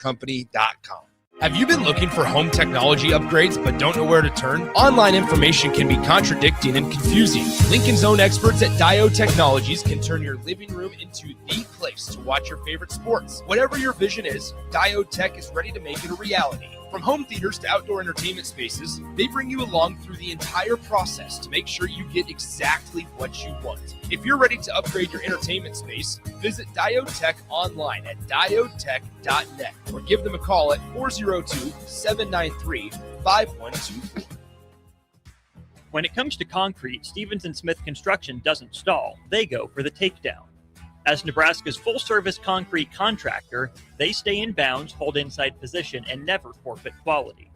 lincolnzoneexpertcompany.com. Have you been looking for home technology upgrades but don't know where to turn? Online information can be contradicting and confusing. Lincoln's own experts at Diode Technologies can turn your living room into the place to watch your favorite sports. Whatever your vision is, Diode Tech is ready to make it a reality. From home theaters to outdoor entertainment spaces, they bring you along through the entire process to make sure you get exactly what you want. If you're ready to upgrade your entertainment space, visit Diode Tech online at diodetech.net or give them a call at 402-793-5124. When it comes to concrete, Stevens & Smith Construction doesn't stall. They go for the takedown. As Nebraska's full-service concrete contractor, they stay in bounds, hold inside position, and never forfeit quality.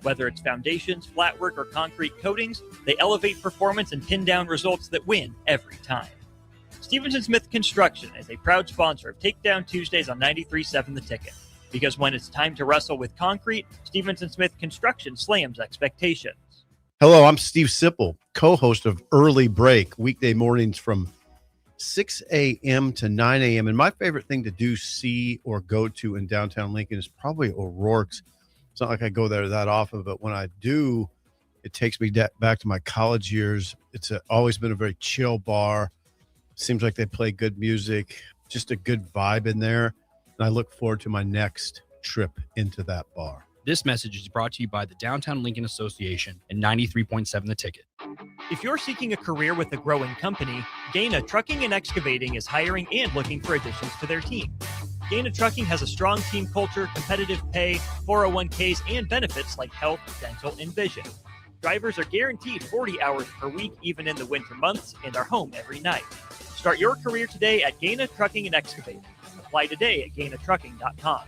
Whether it's foundations, flatwork, or concrete coatings, they elevate performance and pin down results that win every time. Stevens & Smith Construction is a proud sponsor of Takedown Tuesdays on 93.7 The Ticket. Because when it's time to wrestle with concrete, Stevens & Smith Construction slams expectations. Hello, I'm Steve Sipple, co-host of Early Break, weekday mornings from 6 a.m. to 9 a.m. And my favorite thing to do, see, or go to in downtown Lincoln is probably O'Rourke's. It's not like I go there that often, but when I do, it takes me back to my college years. It's always been a very chill bar. Seems like they play good music, just a good vibe in there. And I look forward to my next trip into that bar. This message is brought to you by the Downtown Lincoln Association and 93.7 The Ticket. If you're seeking a career with a growing company, Gaina Trucking and Excavating is hiring and looking for additions to their team. Gaina Trucking has a strong team culture, competitive pay, 401ks, and benefits like health, dental, and vision. Drivers are guaranteed 40 hours per week, even in the winter months, and are home every night. Start your career today at Gaina Trucking and Excavating. Apply today at gainatrucking.com.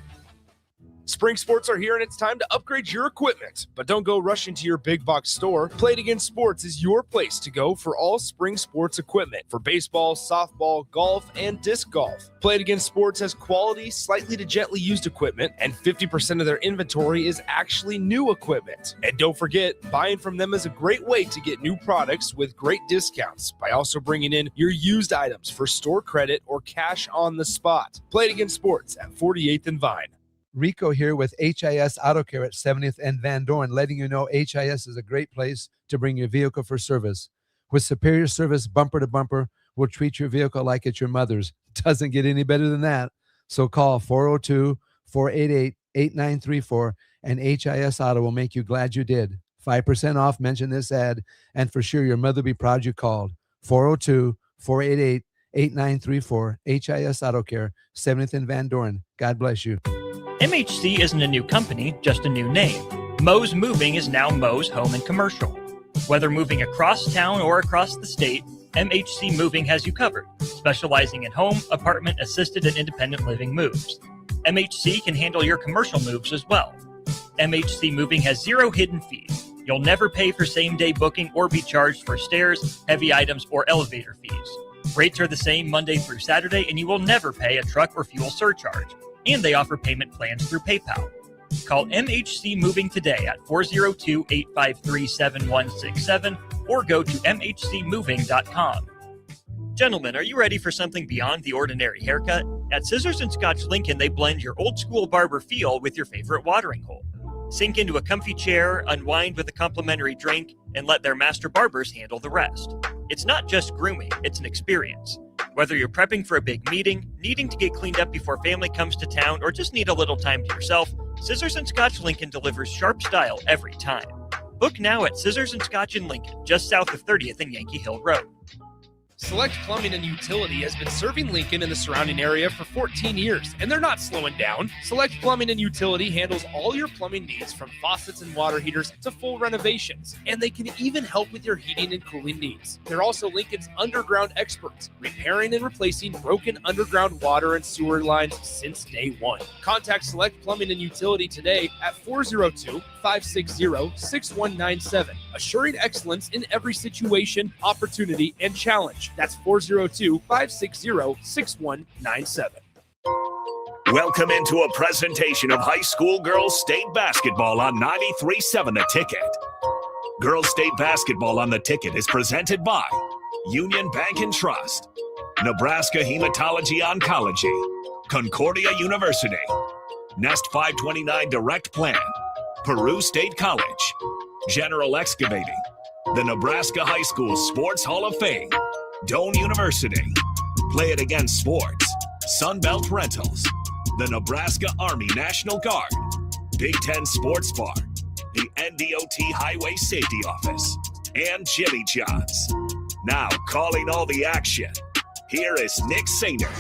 Spring sports are here and it's time to upgrade your equipment. But don't go rushing to your big box store. Play It Again Sports is your place to go for all spring sports equipment for baseball, softball, golf, and disc golf. Play It Again Sports has quality, slightly to gently used equipment, and 50% of their inventory is actually new equipment. And don't forget, buying from them is a great way to get new products with great discounts by also bringing in your used items for store credit or cash on the spot. Play It Again Sports at 48th and Vine. Rico here with HIS Auto Care at 70th and Van Dorn, letting you know HIS is a great place to bring your vehicle for service. With superior service bumper to bumper, we'll treat your vehicle like it's your mother's. Doesn't get any better than that. So call 402-488-8934 and HIS Auto will make you glad you did. 5% off, mention this ad, and for sure your mother will be proud you called. 402-488-8934, HIS Auto Care, 70th and Van Dorn. God bless you. MHC isn't a new company, just a new name. Moe's Moving is now Moe's Home and Commercial. Whether moving across town or across the state, MHC Moving has you covered, specializing in home, apartment, assisted, and independent living moves. MHC can handle your commercial moves as well. MHC Moving has zero hidden fees. You'll never pay for same-day booking or be charged for stairs, heavy items, or elevator fees. Rates are the same Monday through Saturday, and you will never pay a truck or fuel surcharge. And they offer payment plans through PayPal. Call MHC Moving today at 402-853-7167 or go to mhcmoving.com. Gentlemen, are you ready for something beyond the ordinary haircut? At Scissors & Scotch Lincoln, they blend your old-school barber feel with your favorite watering hole. Sink into a comfy chair, unwind with a complimentary drink, and let their master barbers handle the rest. It's not just grooming, it's an experience. Whether you're prepping for a big meeting, needing to get cleaned up before family comes to town, or just need a little time to yourself, Scissors & Scotch Lincoln delivers sharp style every time. Book now at Scissors & Scotch in Lincoln, just south of 30th and Yankee Hill Road. Select Plumbing and Utility has been serving Lincoln and the surrounding area for 14 years, and they're not slowing down. Select Plumbing and Utility handles all your plumbing needs from faucets and water heaters to full renovations, and they can even help with your heating and cooling needs. They're also Lincoln's underground experts, repairing and replacing broken underground water and sewer lines since day one. Contact Select Plumbing and Utility today at 402-560-6197, assuring excellence in every situation, opportunity, and challenge. That's 402-560-6197. Welcome into a presentation of high school girls state basketball on 93.7 The Ticket. Girls state basketball on The Ticket is presented by Union Bank and Trust, Nebraska Hematology Oncology, Concordia University, Nest 529 Direct Plan, Peru State College, General Excavating, the Nebraska High School Sports Hall of Fame, Doane University, Play It Again Sports, Sunbelt Rentals, the Nebraska Army National Guard, Big Ten Sports Bar, the NDOT Highway Safety Office, and Jimmy John's. Now calling all the action, here is Nick Sainer.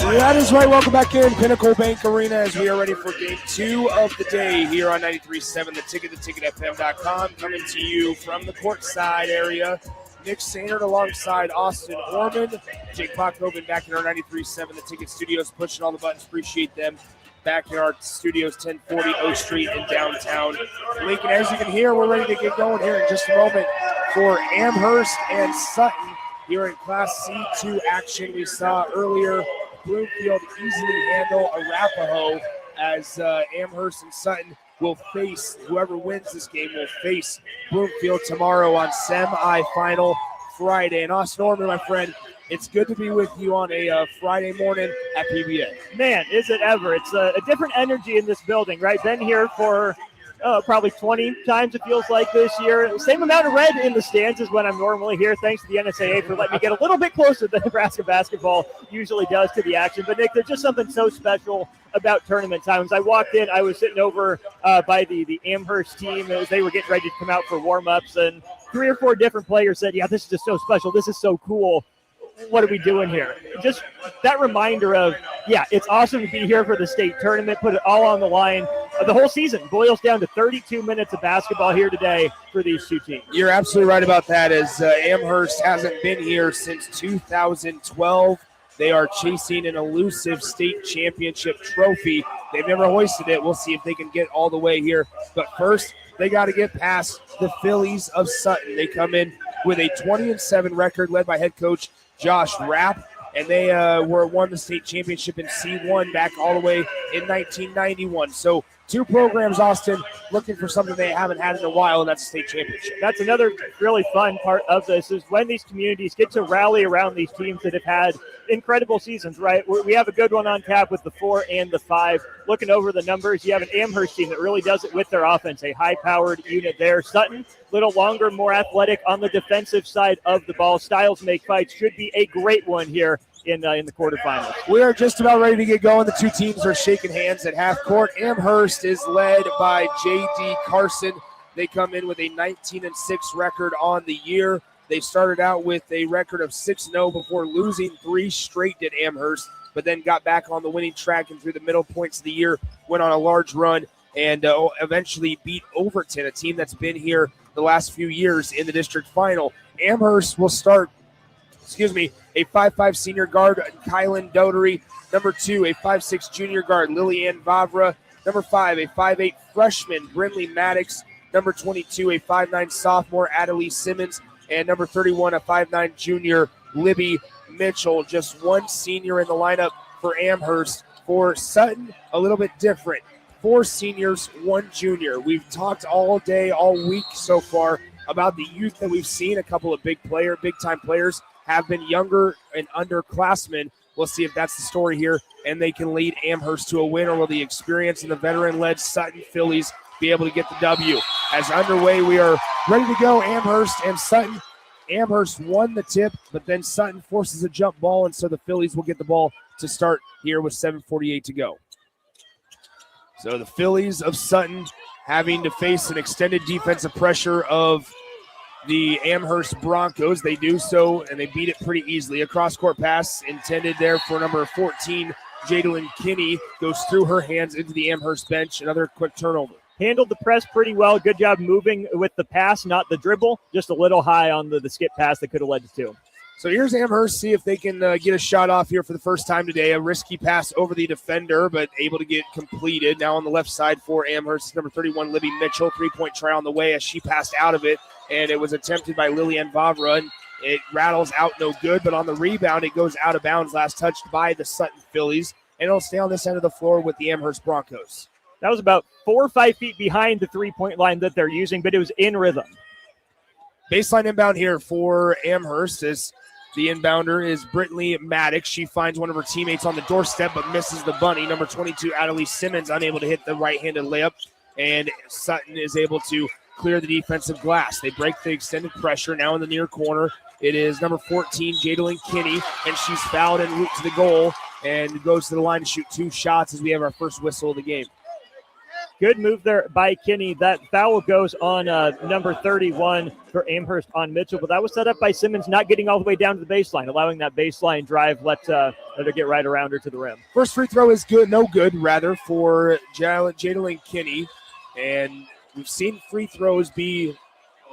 That is right. Welcome back in Pinnacle Bank Arena as we are ready for game 2 of the day here on 93.7 The Ticket, theticketfm.com. Coming to you from the courtside area. Nick Sainert alongside Austin Orman. Jake Pockhoven back in our 93.7 The Ticket studios, pushing all the buttons. Appreciate them. Back in our studios, 1040 O Street in downtown Lincoln. As you can hear, we're ready to get going here in just a moment for Amherst and Sutton here in Class C2 action. We saw earlier Bloomfield easily handle Arapahoe as Amherst and Sutton will face, whoever wins this game will face Bloomfield tomorrow on semi-final Friday. And Austin Orman, my friend, it's good to be with you on a Friday morning at PBA. Man, is it ever. It's a different energy in this building, right? Been here for probably 20 times it feels like this year. Same amount of red in the stands as when I'm normally here. Thanks to the NSAA for letting me get a little bit closer than Nebraska basketball usually does to the action. But, Nick, there's just something so special about tournament times. I walked in, I was sitting over by the Amherst team as they were getting ready to come out for warm-ups, and 3 or 4 different players said, yeah, this is just so special. This is so cool. What are we doing here? Just that reminder of, yeah, it's awesome to be here for the state tournament, put it all on the line. The whole season boils down to 32 minutes of basketball here today for these two teams. You're absolutely right about that, as Amherst hasn't been here since 2012. They are chasing an elusive state championship trophy. They've never hoisted it. We'll see if they can get all the way here. But first, they got to get past the Phillies of Sutton. They come in with a 20-7 record led by head coach Josh Rapp, and they won the state championship in C1 back all the way in 1991. So 2 programs, Austin, looking for something they haven't had in a while, and that's the state championship. That's another really fun part of this is when these communities get to rally around these teams that have had incredible seasons, right? We have a good one on tap with the 4 and the 5. Looking over the numbers, you have an Amherst team that really does it with their offense, a high-powered unit there. Sutton, a little longer, more athletic on the defensive side of the ball. Styles make fights. Should be a great one here in the quarterfinals. We are just about ready to get going. The 2 teams are shaking hands at half court. Amherst is led by J.D. Carson. They come in with a 19-6 record on the year. They started out with a record of 6-0 before losing 3 straight at Amherst, but then got back on the winning track and through the middle points of the year went on a large run and eventually beat Overton, a team that's been here the last few years in the district final. Amherst will start, a 5'5 senior guard, Kylan Dotery. Number 2, a 5'6 junior guard, Lillian Vavra. Number 5, a 5'8 freshman, Brinley Maddox. Number 22, a 5'9 sophomore, Adelie Simmons. And number 31, a 5'9 junior, Libby Mitchell. Just 1 senior in the lineup for Amherst. For Sutton, a little bit different. 4 seniors, 1 junior. We've talked all day, all week so far about the youth that we've seen. A couple of big-time players have been younger and underclassmen. We'll see if that's the story here, and they can lead Amherst to a win, or will the experience and the veteran-led Sutton Phillies be able to get the W? As underway, we are ready to go, Amherst and Sutton. Amherst won the tip, but then Sutton forces a jump ball, and so the Phillies will get the ball to start here with 7:48 to go. So the Phillies of Sutton having to face an extended defensive pressure of the Amherst Broncos. They do so, and they beat it pretty easily. A cross-court pass intended there for number 14, Jadalyn Kinney, goes through her hands into the Amherst bench. Another quick turnover. Handled the press pretty well. Good job moving with the pass, not the dribble. Just a little high on the skip pass that could have led to 2. So here's Amherst. See if they can get a shot off here for the first time today. A risky pass over the defender, but able to get completed. Now on the left side for Amherst, number 31, Libby Mitchell. 3-point try on the way as she passed out of it, and it was attempted by Lillian Vavra, and it rattles out no good, but on the rebound, it goes out of bounds, last touched by the Sutton Phillies, and it'll stay on this end of the floor with the Amherst Broncos. That was about 4 or 5 feet behind the 3-point line that they're using, but it was in rhythm. Baseline inbound here for Amherst is The inbounder is Brittany Maddox. She finds one of her teammates on the doorstep but misses the bunny. Number 22, Adelie Simmons, unable to hit the right-handed layup, and Sutton is able to clear the defensive glass. They break the extended pressure. Now in the near corner, it is number 14, Jadalyn Kinney, and she's fouled en route to the goal and goes to the line to shoot 2 shots as we have our first whistle of the game. Good move there by Kinney. That foul goes on number 31 for Amherst on Mitchell, but that was set up by Simmons not getting all the way down to the baseline, allowing that baseline drive, let her get right around her to the rim. First free throw is good, no good, rather, for Jadalyn Kinney, and we've seen free throws be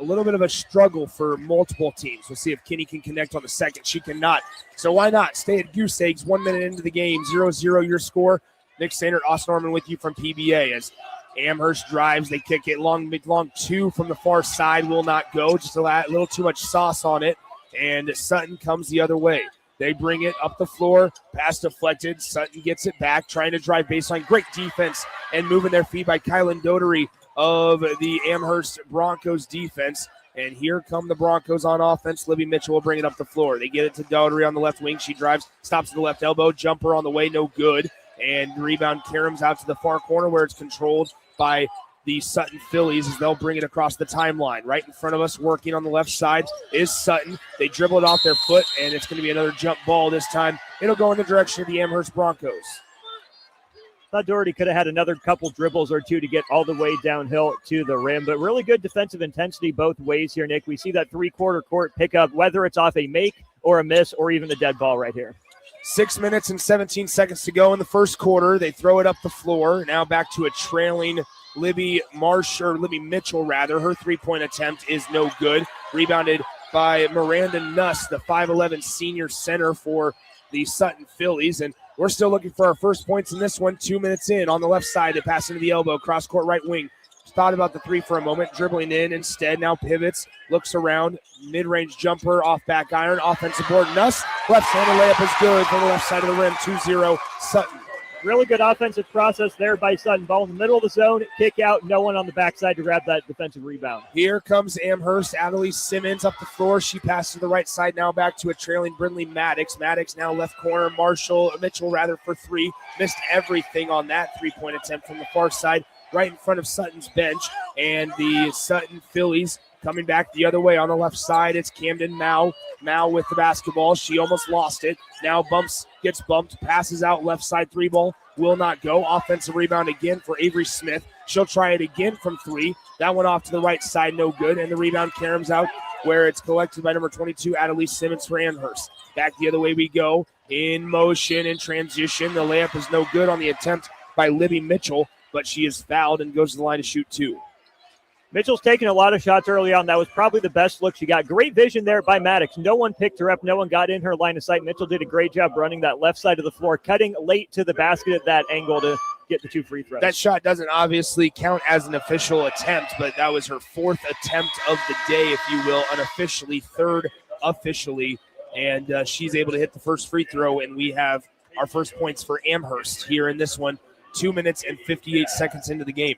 a little bit of a struggle for multiple teams. We'll see if Kinney can connect on the second. She cannot, so why not stay at Goose Eggs? 1 minute into the game, 0-0 your score. Nick Sandert, Austin Norman with you from PBA as Amherst drives. They kick it long, mid-long 2 from the far side. Will not go. Just a little too much sauce on it. And Sutton comes the other way. They bring it up the floor. Pass deflected. Sutton gets it back, trying to drive baseline. Great defense and moving their feet by Kylan Dotery of the Amherst Broncos defense. And here come the Broncos on offense. Libby Mitchell will bring it up the floor. They get it to Dotery on the left wing. She drives, stops at the left elbow. Jumper on the way, no good. And rebound Karams out to the far corner where it's controlled by the Sutton Phillies as they'll bring it across the timeline. Right in front of us, working on the left side, is Sutton. They dribble it off their foot, and it's going to be another jump ball this time. It'll go in the direction of the Amherst Broncos. Thought Doherty could have had another couple dribbles or two to get all the way downhill to the rim, but really good defensive intensity both ways here, Nick. We see that three-quarter court pickup, whether it's off a make or a miss or even the dead ball right here. 6 minutes and 17 seconds to go in the first quarter. They throw it up the floor. Now back to a trailing Libby Mitchell, rather. Her three-point attempt is no good. Rebounded by Miranda Nuss, the 5'11 senior center for the Sutton Phillies. And we're still looking for our first points in this one. 2 minutes in on the left side. They pass into the elbow, cross-court right wing. Thought about the three for a moment, dribbling in instead. Now pivots, looks around, mid-range jumper off back iron, offensive board. Nuss, left-handed layup is good from the left side of the rim, 2-0 Sutton. Really good offensive process there by Sutton. Ball in the middle of the zone, kick out, no one on the backside to grab that defensive rebound. Here comes Amherst, Adelie Simmons up the floor. She passes to the right side now back to a trailing Brindley Maddox. Maddox now left corner, Mitchell for 3. Missed everything on that three-point attempt from the far side, right in front of Sutton's bench. And the Sutton Phillies coming back the other way on the left side. It's Camden Mao with the basketball. She almost lost it. Now gets bumped, passes out left side, 3 ball. Will not go. Offensive rebound again for Avery Smith. She'll try it again from 3. That one off to the right side, no good. And the rebound Karams out where it's collected by number 22, Adelie Simmons for Amherst. Back the other way we go. In motion, in transition. The layup is no good on the attempt by Libby Mitchell, but she is fouled and goes to the line to shoot 2. Mitchell's taking a lot of shots early on. That was probably the best look she got. Great vision there by Maddox. No one picked her up. No one got in her line of sight. Mitchell did a great job running that left side of the floor, cutting late to the basket at that angle to get the 2 free throws. That shot doesn't obviously count as an official attempt, but that was her 4th attempt of the day, if you will, unofficially, 3rd officially. And she's able to hit the first free throw, and we have our first points for Amherst here in this one. 2 minutes and 58 seconds into the game.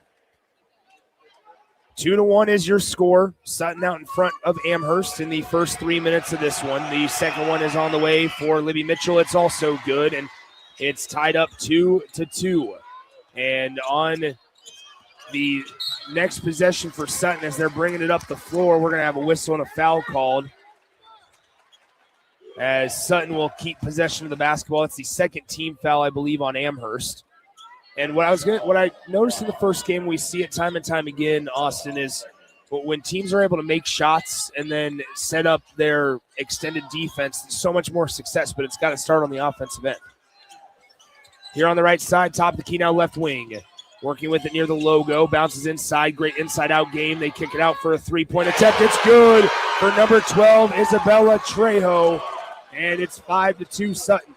2-1 is your score. Sutton out in front of Amherst in the first 3 minutes of this one. The second one is on the way for Libby Mitchell. It's also good, and it's tied up 2-2. And on the next possession for Sutton, as they're bringing it up the floor, we're going to have a whistle and a foul called, as Sutton will keep possession of the basketball. It's the second team foul, I believe, on Amherst. And what I noticed in the first game, we see it time and time again, Austin, is when teams are able to make shots and then set up their extended defense, so much more success, but it's got to start on the offensive end. Here on the right side, top of the key now, left wing. Working with it near the logo, bounces inside, great inside-out game. They kick it out for a 3-point attempt. It's good for number 12, Isabella Trejo, and it's 5-2 Sutton.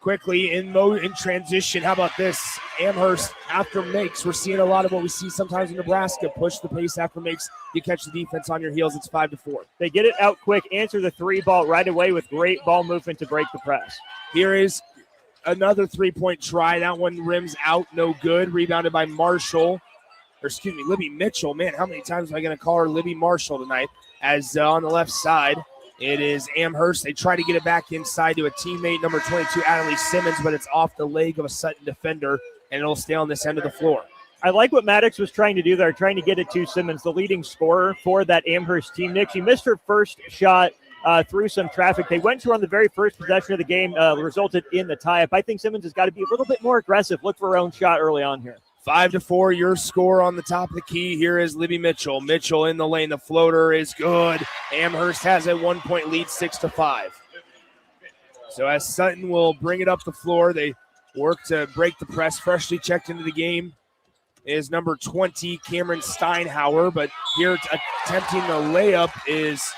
Quickly in transition. How about this? Amherst after makes. We're seeing a lot of what we see sometimes in Nebraska. Push the pace after makes. You catch the defense on your heels. It's 5-4. They get it out quick. Answer the 3 ball right away with great ball movement to break the press. Here is another 3-point try. That one rims out. No good. Rebounded by Libby Mitchell. Man, how many times am I going to call her Libby Marshall tonight? As on the left side, It is Amherst. They try to get it back inside to a teammate, number 22, Adelie Simmons, but it's off the leg of a Sutton defender, and it'll stay on this end of the floor. I like what Maddox was trying to do there, trying to get it to Simmons, the leading scorer for that Amherst team. Nick, she missed her first shot through some traffic. They went to her on the very first possession of the game, resulted in the tie-up. I think Simmons has got to be a little bit more aggressive, look for her own shot early on here. 5-4, your score on the top of the key. Here is Libby Mitchell. Mitchell in the lane. The floater is good. Amherst has a 1-point lead, 6-5. So as Sutton will bring it up the floor, they work to break the press. Freshly checked into the game is number 20, Cameron Steinhauer, but here attempting the layup is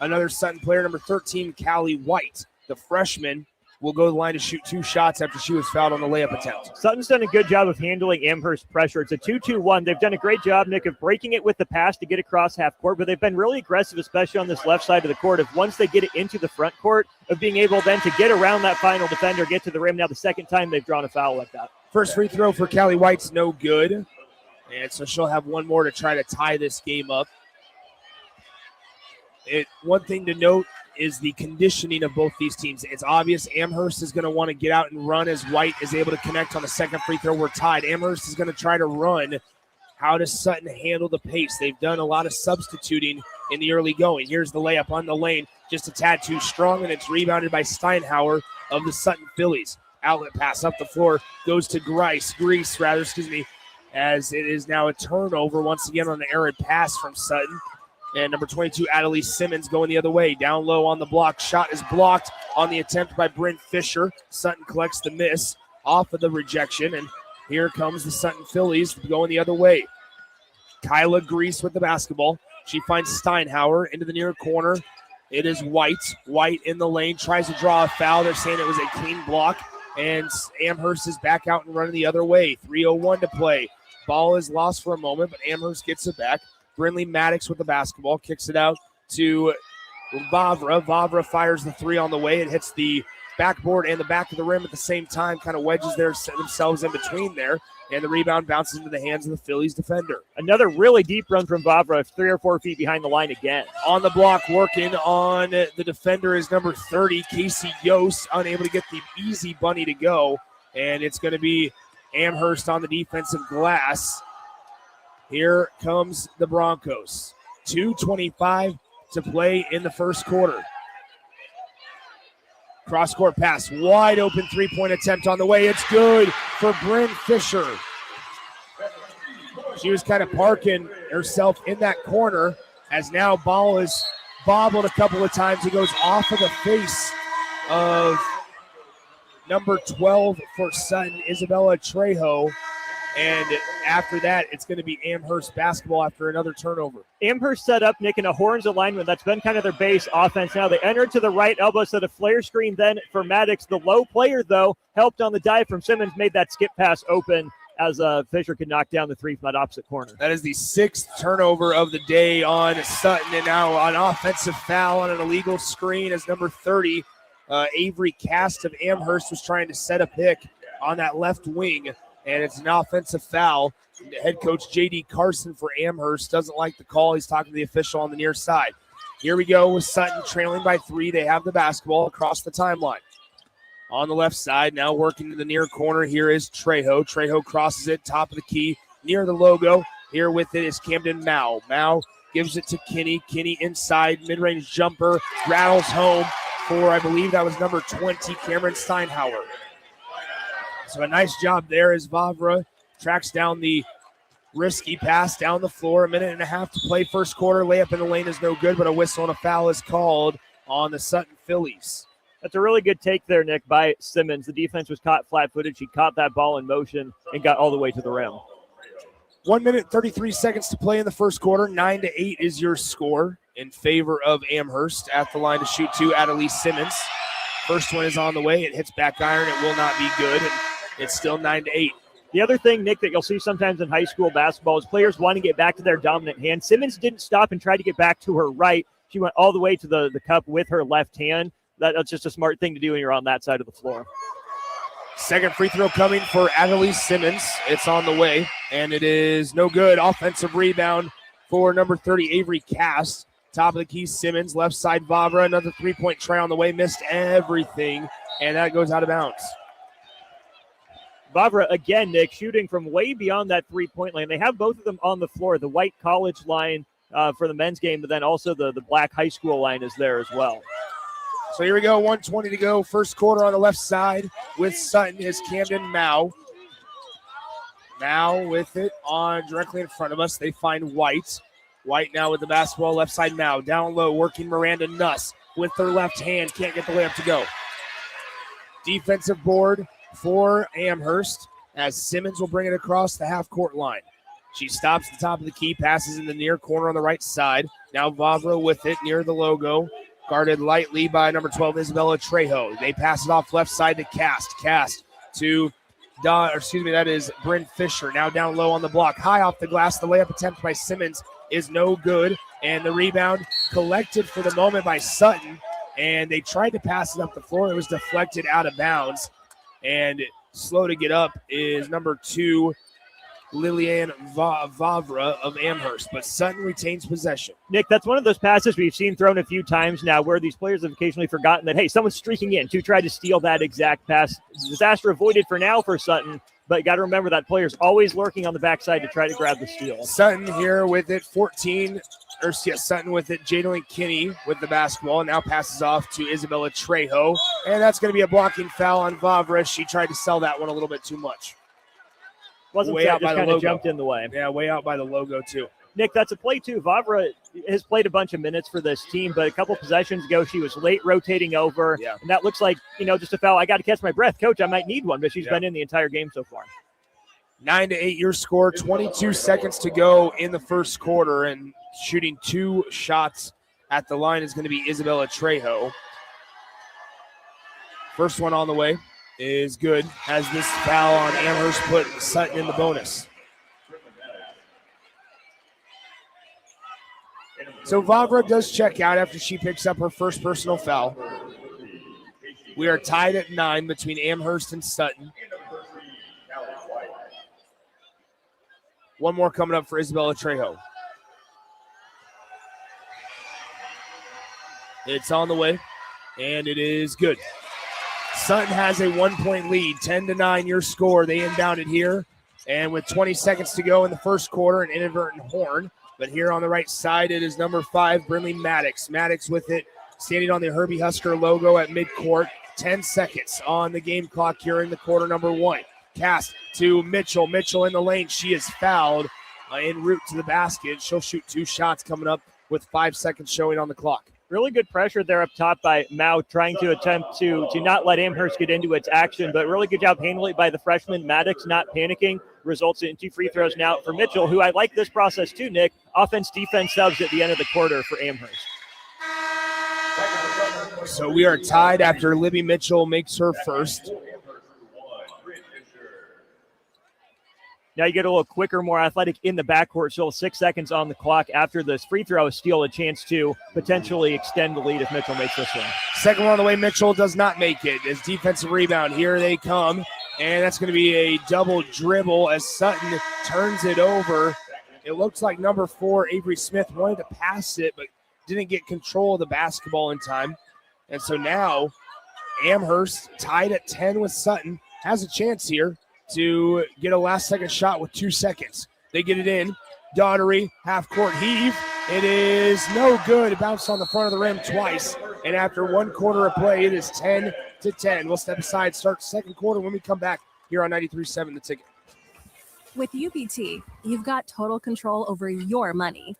another Sutton player, number 13, Callie White. The freshman will go to the line to shoot 2 shots after she was fouled on the layup attempt. Sutton's done a good job of handling Amherst pressure. It's a 2-2-1. They've done a great job, Nick, of breaking it with the pass to get across half court, but they've been really aggressive, especially on this left side of the court, of once they get it into the front court, of being able then to get around that final defender, get to the rim. Now the second time they've drawn a foul like that. First free throw for Callie White's no good, and so she'll have one more to try to tie this game up. One thing to note is the conditioning of both these teams. It's obvious Amherst is going to want to get out and run as White is able to connect on the second free throw. We're tied. Amherst is going to try to run. How does Sutton handle the pace? They've done a lot of substituting in the early going. Here's the layup on the lane, just a tad too strong, and it's rebounded by Steinhauer of the Sutton Phillies. Outlet pass up the floor, goes to Grease, as it is now a turnover once again on an errant pass from Sutton. And number 22, Adelie Simmons going the other way. Down low on the block. Shot is blocked on the attempt by Brent Fisher. Sutton collects the miss off of the rejection. And here comes the Sutton Phillies going the other way. Kyla Grease with the basketball. She finds Steinhauer into the near corner. It is White. White in the lane. Tries to draw a foul. They're saying it was a clean block. And Amherst is back out and running the other way. 3:01 to play. Ball is lost for a moment, but Amherst gets it back. Brindley Maddox with the basketball, kicks it out to Vavra. Vavra fires the 3 on the way. It hits the backboard and the back of the rim at the same time, kind of wedges themselves in between there, and the rebound bounces into the hands of the Phillies defender. Another really deep run from Vavra, 3 or 4 feet behind the line again. On the block, working on the defender is number 30, Casey Yost, unable to get the easy bunny to go, and it's going to be Amherst on the defensive glass. Here comes the Broncos. 2:25 to play in the first quarter. Cross-court pass, wide open 3-point attempt on the way. It's good for Bryn Fisher. She was kind of parking herself in that corner as now ball is bobbled a couple of times. It goes off of the face of number 12 for Sutton, Isabella Trejo. And after that, it's going to be Amherst basketball after another turnover. Amherst set up, Nick, in a horns alignment. That's been kind of their base offense. Now they enter to the right elbow, set a flare screen then for Maddox. The low player, though, helped on the dive from Simmons, made that skip pass open as Fisher could knock down the 3 from that opposite corner. That is the 6th turnover of the day on Sutton, and now an offensive foul on an illegal screen as number 30, Avery Cast of Amherst, was trying to set a pick on that left wing. And it's an offensive foul. Head coach J.D. Carson for Amherst doesn't like the call. He's talking to the official on the near side. Here we go with Sutton trailing by 3. They have the basketball across the timeline. On the left side, now working to the near corner, here is Trejo. Trejo crosses it, top of the key, near the logo. Here with it is Camden Mao. Mao gives it to Kinney. Kinney inside, mid-range jumper, rattles home for, I believe that was number 20, Cameron Steinhauer. So a nice job there as Vavra tracks down the risky pass down the floor. 1.5 minutes to play first quarter. Layup in the lane is no good, but a whistle and a foul is called on the Sutton Phillies. That's a really good take there, Nick, by Simmons. The defense was caught flat-footed. She caught that ball in motion and got all the way to the rim. 1 minute, 33 seconds to play in the first quarter. 9-8 is your score in favor of Amherst. At the line to shoot 2, Adelie Simmons. First one is on the way. It hits back iron. It will not be good. And it's still 9-8. The other thing, Nick, that you'll see sometimes in high school basketball is players wanting to get back to their dominant hand. Simmons didn't stop and try to get back to her right. She went all the way to the cup with her left hand. That's just a smart thing to do when you're on that side of the floor. Second free throw coming for Adelie Simmons. It's on the way, and it is no good. Offensive rebound for number 30, Avery Cass. Top of the key, Simmons. Left side, Vavra. Another three-point try on the way. Missed everything, and that goes out of bounds. Vavra, again, Nick, shooting from way beyond that three-point line. They have both of them on the floor. The white college line for the men's game, but then also the black high school line is there as well. So here we go, 1:20 to go. First quarter on the left side with Sutton is Camden Mao. Mao with it on directly in front of us. They find White. White now with the basketball, left side Mao. Down low, working Miranda Nuss with her left hand. Can't get the layup to go. Defensive board for Amherst as Simmons will bring it across the half-court line. She stops at the top of the key, passes in the near corner on the right side. Now Vavra with it near the logo. Guarded lightly by number 12, Isabella Trejo. They pass it off left side to Cast. Cast to that is Bryn Fisher. Now down low on the block. High off the glass. The layup attempt by Simmons is no good. And the rebound collected for the moment by Sutton. And they tried to pass it up the floor. It was deflected out of bounds. And slow to get up is number 2, Lillian Vavra of Amherst, but Sutton retains possession. Nick, that's one of those passes we've seen thrown a few times now where these players have occasionally forgotten that, hey, someone's streaking in to try to steal that exact pass. Disaster avoided for now for Sutton, but you got to remember that player's always lurking on the backside to try to grab the steal. Sutton here with it, Sutton with it. Jadalyn Kinney with the basketball, now passes off to Isabella Trejo, and that's going to be a blocking foul on Vavra. She tried to sell that one a little bit too much. Wasn't way out by the logo. Jumped in the way. Yeah, way out by the logo too. Nick, that's a play too. Vavra has played a bunch of minutes for this team, but a couple possessions ago she was late rotating over, and that looks like, just a foul. I got to catch my breath. Coach, I might need one, but she's been in the entire game so far. 9-8 your score, 22 seconds to go in the first quarter, and shooting 2 shots at the line is going to be Isabella Trejo. First one on the way is good. Has this foul on Amherst put Sutton in the bonus. So Vavra does check out after she picks up her first personal foul. We are tied at 9 between Amherst and Sutton. One more coming up for Isabella Trejo. It's on the way, and it is good. Sutton has a 1-point lead, 10-9 your score. They inbound it here, and with 20 seconds to go in the first quarter, an inadvertent horn. But here on the right side, it is number 5, Brinley Maddox. Maddox with it, standing on the Herbie Husker logo at midcourt. 10 seconds on the game clock here in the quarter number 1. Cast to Mitchell. Mitchell in the lane. She is fouled en route to the basket. She'll shoot 2 shots coming up with 5 seconds showing on the clock. Really good pressure there up top by Mao, trying to attempt to not let Amherst get into its action, but really good job handling it by the freshman. Maddox not panicking, results in 2 free throws now for Mitchell, who I like this process too, Nick. Offense, defense subs at the end of the quarter for Amherst. So we are tied after Libby Mitchell makes her first. Now you get a little quicker, more athletic in the backcourt. Still 6 seconds on the clock after this free throw. Steal a chance to potentially extend the lead if Mitchell makes this one. Second one on the way. Mitchell does not make it. As defensive rebound, here they come. And that's going to be a double dribble as Sutton turns it over. It looks like number 4, Avery Smith, wanted to pass it, but didn't get control of the basketball in time. And so now Amherst, tied at 10 with Sutton, has a chance here to get a last-second shot with 2 seconds. They get it in. Daughtery, half-court heave. It is no good. It bounced on the front of the rim twice. And after 1 quarter of play, it is 10-10. We'll step aside, start second quarter when we come back here on 93.7 The Ticket. With UBT, you've got total control over your money.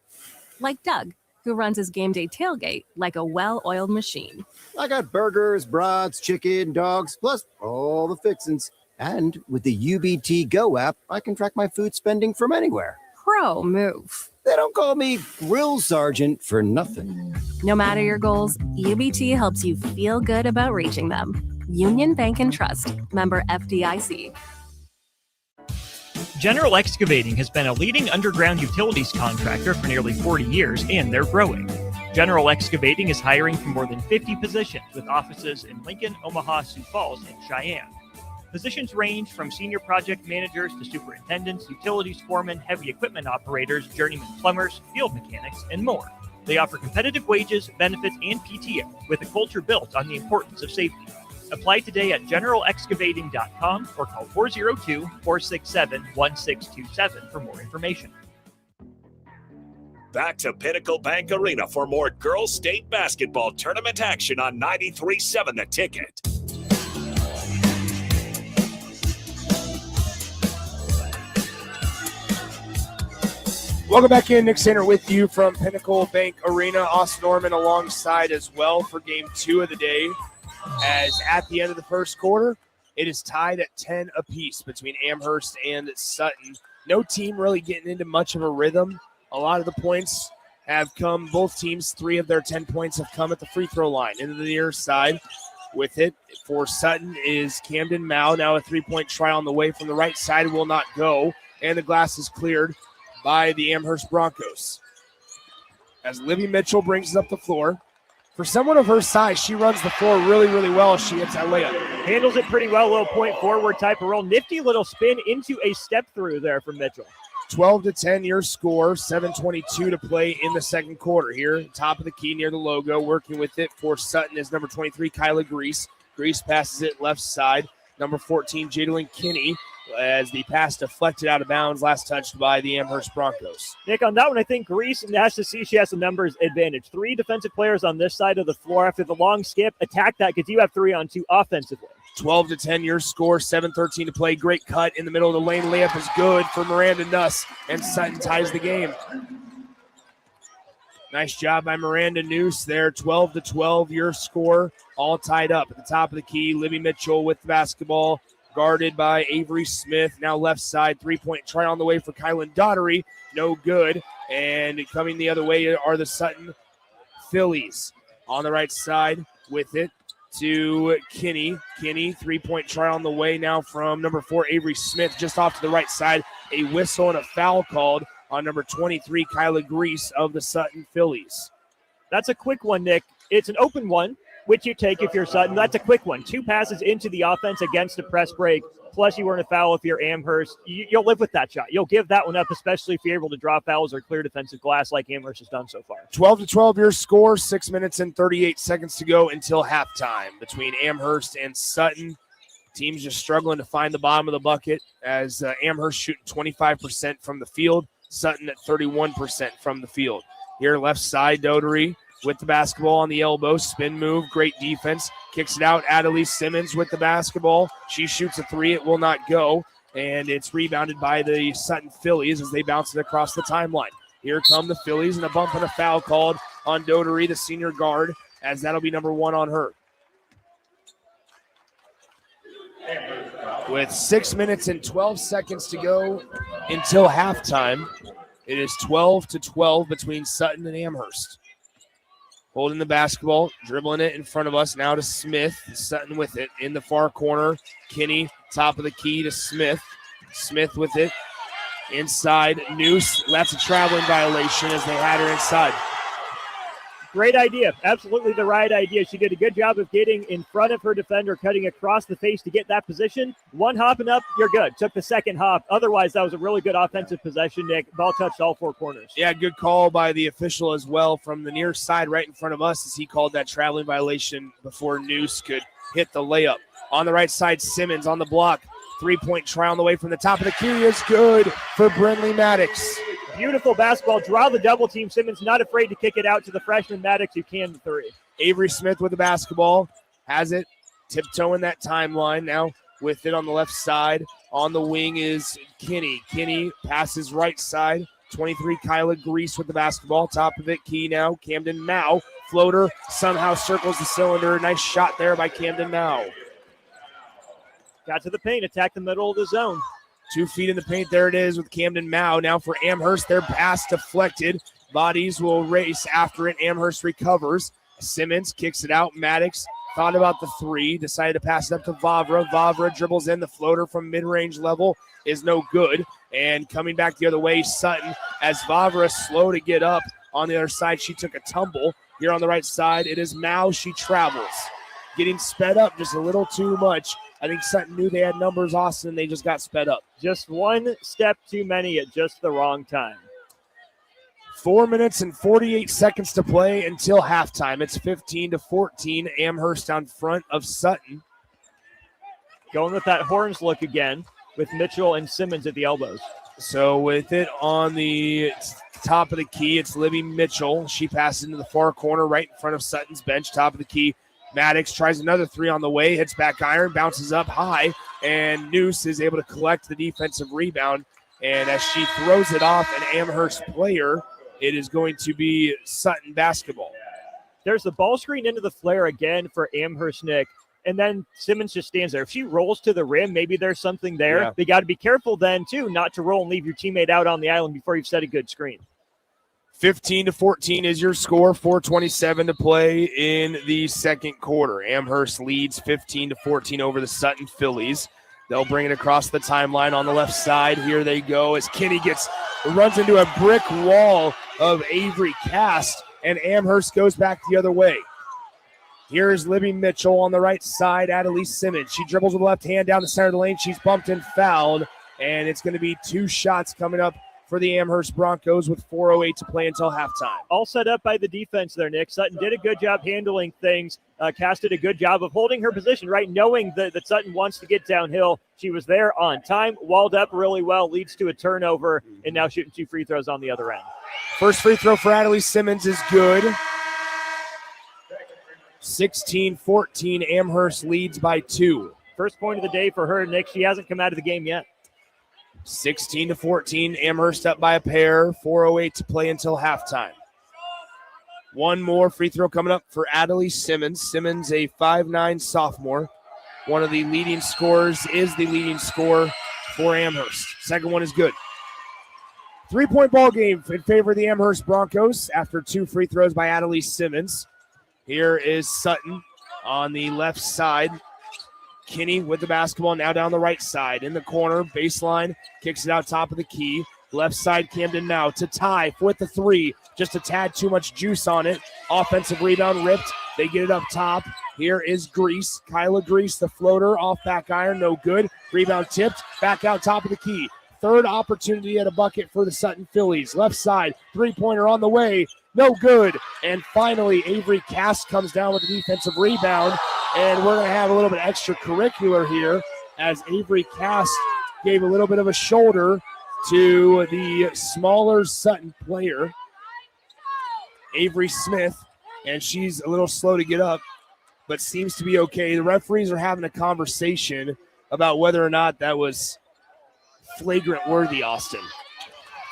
Like Doug, who runs his game day tailgate like a well-oiled machine. I got burgers, brats, chicken, dogs, plus all the fixins. And with the UBT Go app, I can track my food spending from anywhere. Pro move. They don't call me Grill Sergeant for nothing. No matter your goals, UBT helps you feel good about reaching them. Union Bank and Trust. Member FDIC. General Excavating has been a leading underground utilities contractor for nearly 40 years, and they're growing. General Excavating is hiring for more than 50 positions with offices in Lincoln, Omaha, Sioux Falls, and Cheyenne. Positions range from senior project managers to superintendents, utilities foremen, heavy equipment operators, journeyman plumbers, field mechanics, and more. They offer competitive wages, benefits, and PTO with a culture built on the importance of safety. Apply today at generalexcavating.com or call 402-467-1627 for more information. Back to Pinnacle Bank Arena for more girls' state basketball tournament action on 93.7 The Ticket. Welcome back in. Nick Sander with you from Pinnacle Bank Arena. Austin Norman alongside as well for game 2 of the day. As at the end of the first quarter, it is tied at 10 apiece between Amherst and Sutton. No team really getting into much of a rhythm. A lot of the points have come, both teams, 3 of their 10 points have come at the free throw line. Into the near side with it for Sutton is Camden Mao. Now a 3-point try on the way from the right side will not go. And the glass is cleared by the Amherst Broncos. As Libby Mitchell brings it up the floor. For someone of her size, she runs the floor really, really well as she hits that layup. Handles it pretty well, little point forward type of roll. Nifty little spin into a step through there from Mitchell. 12-10 your score, 7:22 to play in the second quarter. Here, top of the key near the logo, working with it for Sutton is number 23, Kyla Grease. Grease passes it left side. Number 14, Jadalyn Kinney, as the pass deflected out of bounds, last touched by the Amherst Broncos. Nick, on that one, I think Grease has to see she has a numbers advantage. 3 defensive players on this side of the floor. After the long skip, attack that because you have 3 on 2 offensively. 12-10 your score, 7:13 to play. Great cut in the middle of the lane. Layup is good for Miranda Nuss, and Sutton ties the game. Nice job by Miranda Noose there. 12-12 your score, all tied up. At the top of the key, Libby Mitchell with the basketball, guarded by Avery Smith. Now left side, 3-point try on the way for Kylan Daughtery. No good. And coming the other way are the Sutton Phillies. On the right side with it to Kinney. Kinney, 3-point try on the way now from number 4, Avery Smith, just off to the right side. A whistle and a foul called on number 23, Kyla Grease of the Sutton Phillies. That's a quick one, Nick. It's an open one, which you take if you're Sutton. That's a quick one. 2 passes into the offense against a press break, plus you weren't a foul if you're Amherst. You'll live with that shot. You'll give that one up, especially if you're able to draw fouls or clear defensive glass like Amherst has done so far. 12-12 your score, 6 minutes and 38 seconds to go until halftime between Amherst and Sutton. Teams just struggling to find the bottom of the bucket as Amherst shooting 25% from the field, Sutton at 31% from the field. Here left side, Daughtery with the basketball on the elbow, spin move, great defense, kicks it out. Adelise Simmons with the basketball. She shoots a 3, it will not go, and it's rebounded by the Sutton Phillies as they bounce it across the timeline. Here come the Phillies, and a bump and a foul called on Daughtery, the senior guard, as that'll be number 1 on her. With 6 minutes and 12 seconds to go until halftime, it is 12-12 between Sutton and Amherst. Holding the basketball, dribbling it in front of us now to Smith. Sutton with it in the far corner. Kinney, top of the key to Smith. Smith with it inside. Noose, that's a traveling violation as they had her inside. Great idea. Absolutely the right idea. She did a good job of getting in front of her defender, cutting across the face to get that position. 1 hop and up, you're good. Took the second hop. Otherwise, that was a really good offensive possession, Nick. Ball touched all 4 corners. Yeah, good call by the official as well from the near side right in front of us as he called that traveling violation before Noose could hit the layup. On the right side, Simmons on the block. 3-point try on the way from the top of the key is good for Brinley Maddox. Beautiful basketball. Draw the double team. Simmons not afraid to kick it out to the freshman Maddox who can the 3. Avery Smith with the basketball. Has it. Tiptoeing that timeline now with it on the left side. On the wing is Kinney. Kinney passes right side. 23, Kyla Grease with the basketball. Top of it, key now. Camden Mao. Floater somehow circles the cylinder. Nice shot there by Camden Mao. Got to the paint. Attack the middle of the zone. 2 feet in the paint. There it is with Camden Mao. Now for Amherst, their pass deflected. Bodies will race after it. Amherst recovers. Simmons kicks it out. Maddox thought about the 3, decided to pass it up to Vavra. Vavra dribbles in. The floater from mid-range level is no good. And coming back the other way, Sutton, as Vavra is slow to get up. On the other side, she took a tumble. Here on the right side, it is Mao. She travels. Getting sped up just a little too much. I think Sutton knew they had numbers, Austin, and they just got sped up. Just 1 step too many at just the wrong time. 4 minutes and 48 seconds to play until halftime. It's 15-14. Amherst on front of Sutton. Going with that horns look again with Mitchell and Simmons at the elbows. So with it on the top of the key, it's Libby Mitchell. She passes into the far corner right in front of Sutton's bench, top of the key. Maddox tries another three on the way, hits back iron, bounces up high, and Noose is able to collect the defensive rebound. And as she throws it off an Amherst player, it is going to be Sutton basketball. There's the ball screen into the flare again for Amherst, Nick. And then Simmons just stands there. If she rolls to the rim, maybe there's something there. Yeah. They got to be careful then, too, not to roll and leave your teammate out on the island before you've set a good screen. 15-14 is your score. 4:27 to play in the second quarter. Amherst leads 15-14 over the Sutton Phillies. They'll bring it across the timeline on the left side. Here they go as Kinney runs into a brick wall of Avery Cast, and Amherst goes back the other way. Here's Libby Mitchell on the right side, Adelise Simmons. She dribbles with the left hand down the center of the lane. She's bumped and fouled, and it's going to be 2 shots coming up for the Amherst Broncos with 4:08 to play until halftime. All set up by the defense there, Nick. Sutton did a good job handling things. Cass did a good job of holding her position, right, knowing that Sutton wants to get downhill. She was there on time, walled up really well, leads to a turnover, and now shooting 2 free throws on the other end. First free throw for Adelise Simmons is good. 16-14, Amherst leads by 2. First point of the day for her, Nick. She hasn't come out of the game yet. 16-14, Amherst up by a pair. 4:08 to play until halftime. One more free throw coming up for Adelise Simmons. Simmons, a 5'9" sophomore. One of the leading scorers, is the leading scorer for Amherst. Second one is good. 3-point ball game in favor of the Amherst Broncos after 2 free throws by Adelise Simmons. Here is Sutton on the left side. Kinney with the basketball now down the right side. In the corner, baseline, kicks it out top of the key. Left side, Camden now to Ty with the 3. Just a tad too much juice on it. Offensive rebound ripped. They get it up top. Here is Grease. Kyla Grease, the floater, off back iron, no good. Rebound tipped, back out top of the key. Third opportunity at a bucket for the Sutton Phillies. Left side, 3-pointer on the way. No good. And finally, Avery Cast comes down with a defensive rebound. And we're going to have a little bit extracurricular here as Avery Cast gave a little bit of a shoulder to the smaller Sutton player, Avery Smith. And she's a little slow to get up, but seems to be okay. The referees are having a conversation about whether or not that was flagrant worthy, Austin.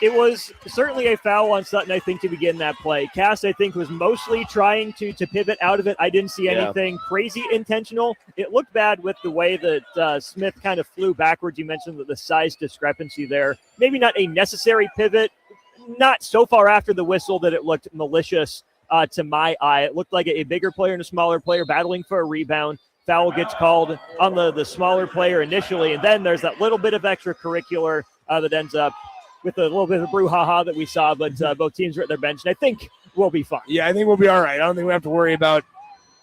It was certainly a foul on Sutton, I think, to begin that play. Cass, I think, was mostly trying to pivot out of it. I didn't see anything crazy intentional. It looked bad with the way that Smith kind of flew backwards. You mentioned the size discrepancy there. Maybe not a necessary pivot, not so far after the whistle that it looked malicious to my eye. It looked like a bigger player and a smaller player battling for a rebound. Foul gets called on the smaller player initially, and then there's that little bit of extracurricular that ends up with a little bit of brouhaha that we saw, but both teams are at their bench, and I think we'll be fine. Yeah, I think we'll be all right. I don't think we have to worry about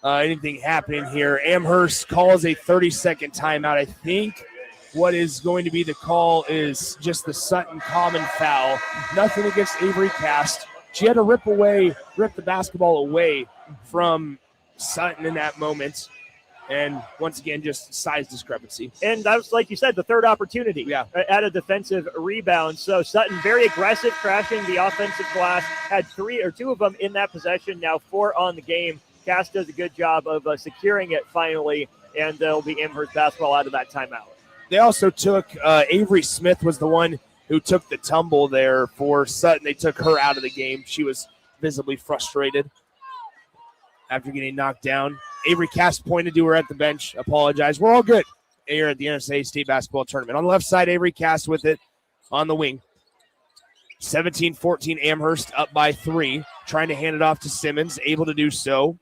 anything happening here. Amherst calls a 30-second timeout. I think what is going to be the call is just the Sutton common foul. Nothing against Avery Cast. She had to rip the basketball away from Sutton in that moment. And once again, just size discrepancy. And that was, like you said, the third opportunity at a defensive rebound. So Sutton very aggressive, crashing the offensive glass. Had 2 of them in that possession, now 4 on the game. Cass does a good job of securing it finally, and there'll be Amherst basketball out of that timeout. They also took Avery Smith was the one who took the tumble there for Sutton. They took her out of the game. She was visibly frustrated after getting knocked down. Avery Cast pointed to her at the bench, apologized. We're all good here at the NSA State Basketball Tournament. On the left side, Avery Cast with it on the wing. 17-14, Amherst up by 3. Trying to hand it off to Simmons, able to do so.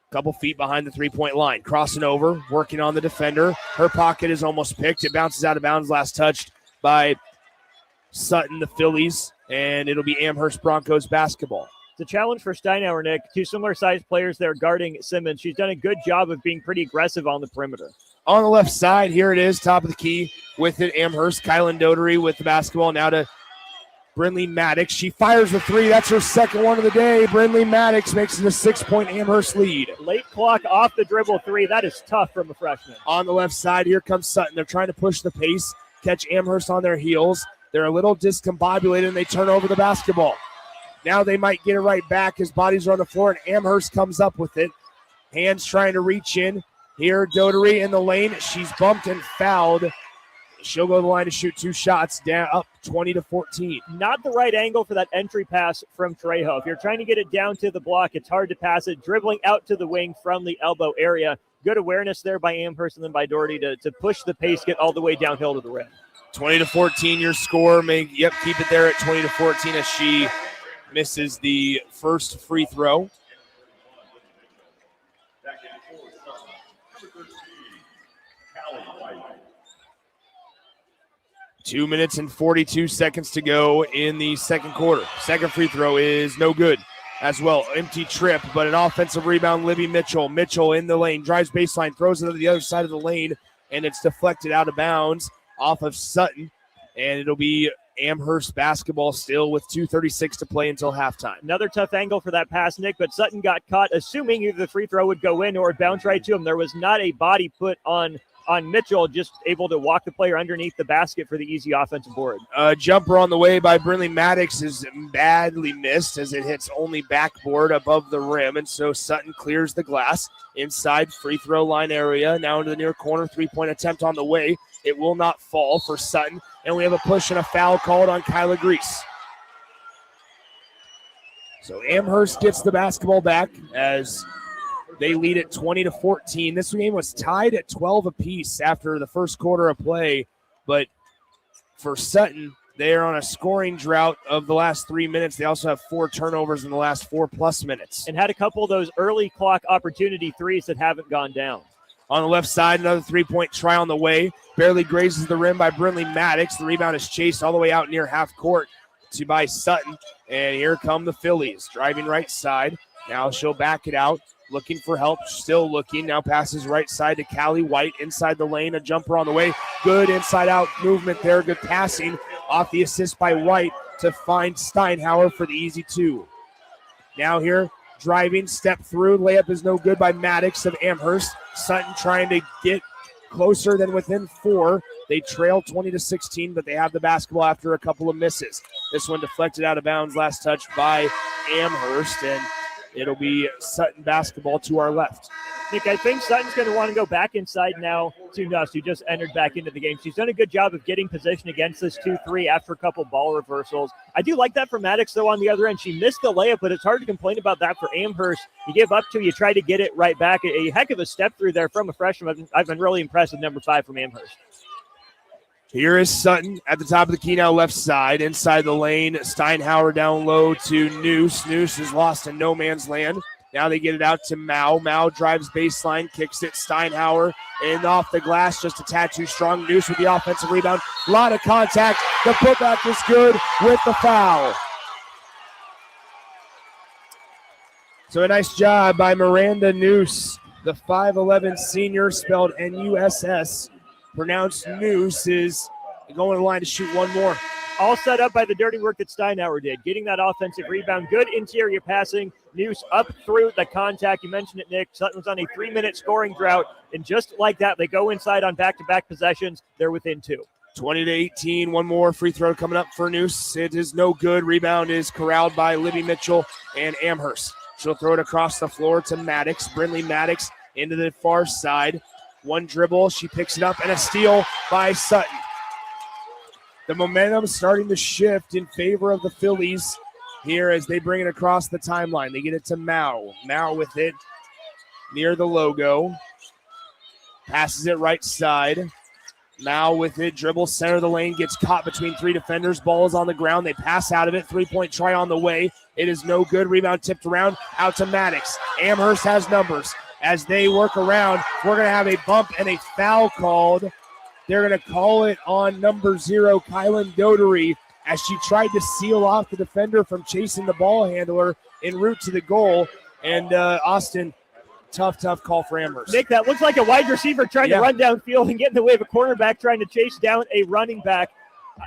Couple feet behind the 3-point line. Crossing over, working on the defender. Her pocket is almost picked. It bounces out of bounds, last touched by Sutton, the Phillies, and it'll be Amherst Broncos basketball. It's a challenge for Steinauer, Nick. 2 similar-sized players there guarding Simmons. She's done a good job of being pretty aggressive on the perimeter. On the left side, here it is, top of the key with it, Amherst. Kylan Dotery with the basketball now to Brindley Maddox. She fires the three. That's her second one of the day. Brindley Maddox makes it a 6-point Amherst lead. Late clock off the dribble three. That is tough from a freshman. On the left side, here comes Sutton. They're trying to push the pace, catch Amherst on their heels. They're a little discombobulated, and they turn over the basketball. Now they might get it right back as bodies are on the floor, and Amherst comes up with it. Hands trying to reach in. Here, Dodery in the lane. She's bumped and fouled. She'll go to the line to shoot 2 shots, down up 20-14. Not the right angle for that entry pass from Trejo. If you're trying to get it down to the block, it's hard to pass it. Dribbling out to the wing from the elbow area. Good awareness there by Amherst and then by Doherty to push the pace, get all the way downhill to the rim. 20-14 your score. Keep it there at 20-14 as she misses the first free throw. Two minutes and 42 seconds to go in the second quarter. Second free throw is no good as well. Empty trip, but an offensive rebound. Libby Mitchell. Mitchell in the lane, drives baseline, throws it to the other side of the lane, and it's deflected out of bounds off of Sutton. And it'll be Amherst basketball still with 2:36 to play until halftime. Another tough angle for that pass, Nick, but Sutton got caught, assuming either the free throw would go in or it bounced right to him. There was not a body put on Mitchell, just able to walk the player underneath the basket for the easy offensive board. Jumper on the way by Brindley Maddox is badly missed as it hits only backboard above the rim, and so Sutton clears the glass inside free throw line area. Now into the near corner, 3-point attempt on the way. It will not fall for Sutton, and we have a push and a foul called on Kyla Grease. So Amherst gets the basketball back as they lead at 20-14. This game was tied at 12 apiece after the first quarter of play, but for Sutton, they are on a scoring drought of the last 3 minutes. They also have 4 turnovers in the last 4+ minutes. And had a couple of those early clock opportunity threes that haven't gone down. On the left side, another 3-point try on the way. Barely grazes the rim by Brindley Maddox. The rebound is chased all the way out near half court by Sutton. And here come the Phillies, driving right side. Now she'll back it out. Looking for help, still looking. Now passes right side to Callie White inside the lane. A jumper on the way. Good inside-out movement there. Good passing off the assist by White to find Steinhauer for the easy 2. Now here, driving, step through. Layup is no good by Maddox of Amherst. Sutton trying to get closer than within 4. They trail 20-16, but they have the basketball after a couple of misses. This one deflected out of bounds. Last touch by Amherst, and it'll be Sutton basketball to our left. Nick, I think Sutton's going to want to go back inside now to Nuss, who just entered back into the game. She's done a good job of getting position against this 2-3 after a couple ball reversals. I do like that for Maddox, though, on the other end. She missed the layup, but it's hard to complain about that for Amherst. You give up to, you try to get it right back. A heck of a step through there from a freshman. I've been really impressed with number 5 from Amherst. Here is Sutton at the top of the key now, left side, inside the lane. Steinhauer down low to Noose. Noose is lost in no man's land. Now they get it out to Mao. Mao drives baseline, kicks it. Steinhauer in off the glass, just a tad too strong. Noose with the offensive rebound. A lot of contact. The putback is good with the foul. So a nice job by Miranda Noose, the 5'11 senior, spelled N-U-S-S. Pronounced Noose, is going to the line to shoot one more. All set up by the dirty work that Steinhauer did. Getting that offensive rebound, good interior passing. Noose up through the contact. You mentioned it, Nick. Sutton was on a 3-minute scoring drought, and just like that, they go inside on back-to-back possessions. They're within 2. 20-18. One more free throw coming up for Noose. It is no good. Rebound is corralled by Libby Mitchell and Amherst. She'll throw it across the floor to Maddox. Brindley Maddox into the far side. One dribble, she picks it up, and a steal by Sutton. The momentum starting to shift in favor of the Phillies here as they bring it across the timeline. They get it to Mao. Mao with it near the logo. Passes it right side. Mao with it, dribbles center of the lane, gets caught between 3 defenders. Ball is on the ground. They pass out of it. 3-point try on the way. It is no good. Rebound tipped around out to Maddox. Amherst has numbers. As they work around, we're going to have a bump and a foul called. They're going to call it on number 0, Kylan Dodery, as she tried to seal off the defender from chasing the ball handler en route to the goal. And Austin, tough call for Amherst. Nick, that looks like a wide receiver trying to run downfield and get in the way of a cornerback trying to chase down a running back.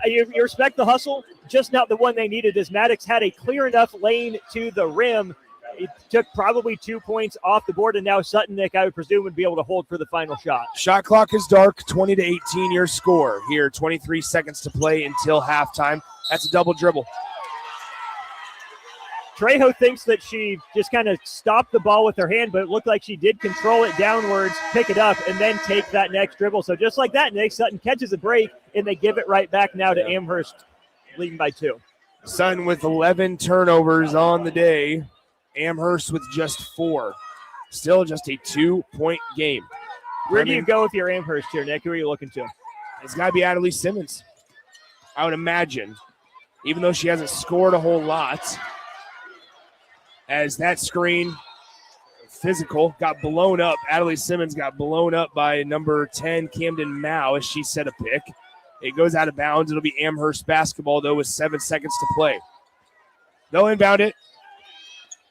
You respect the hustle, just not the one they needed, as Maddox had a clear enough lane to the rim. It took probably 2 points off the board, and now Sutton, Nick, I would presume, would be able to hold for the final shot. Shot clock is dark, 20-18 your score. Here, 23 seconds to play until halftime. That's a double dribble. Trejo thinks that she just kind of stopped the ball with her hand, but it looked like she did control it downwards, pick it up, and then take that next dribble. So just like that, Nick, Sutton catches a break, and they give it right back now to Amherst, leading by 2. Sutton with 11 turnovers on the day. Amherst with just 4. Still just a 2-point game. Where do you go with your Amherst here, Nick? Who are you looking to? It's got to be Adelaide Simmons, I would imagine, even though she hasn't scored a whole lot. As that screen, physical, got blown up. Adelaide Simmons got blown up by number 10, Camden Mao, as she set a pick. It goes out of bounds. It'll be Amherst basketball, though, with 7 seconds to play. They'll inbound it.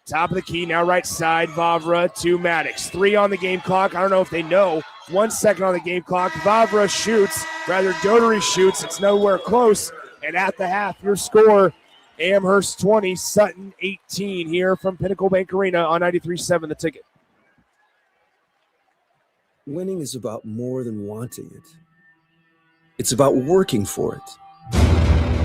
Top of the key, now right side, Vavra to Maddox. 3 on the game clock. I don't know if they know. 1 second on the game clock. Vavra shoots, rather Dotery shoots. It's nowhere close. And at the half, your score, Amherst 20, Sutton 18 here from Pinnacle Bank Arena on 93.7 The Ticket. Winning is about more than wanting it. It's about working for it.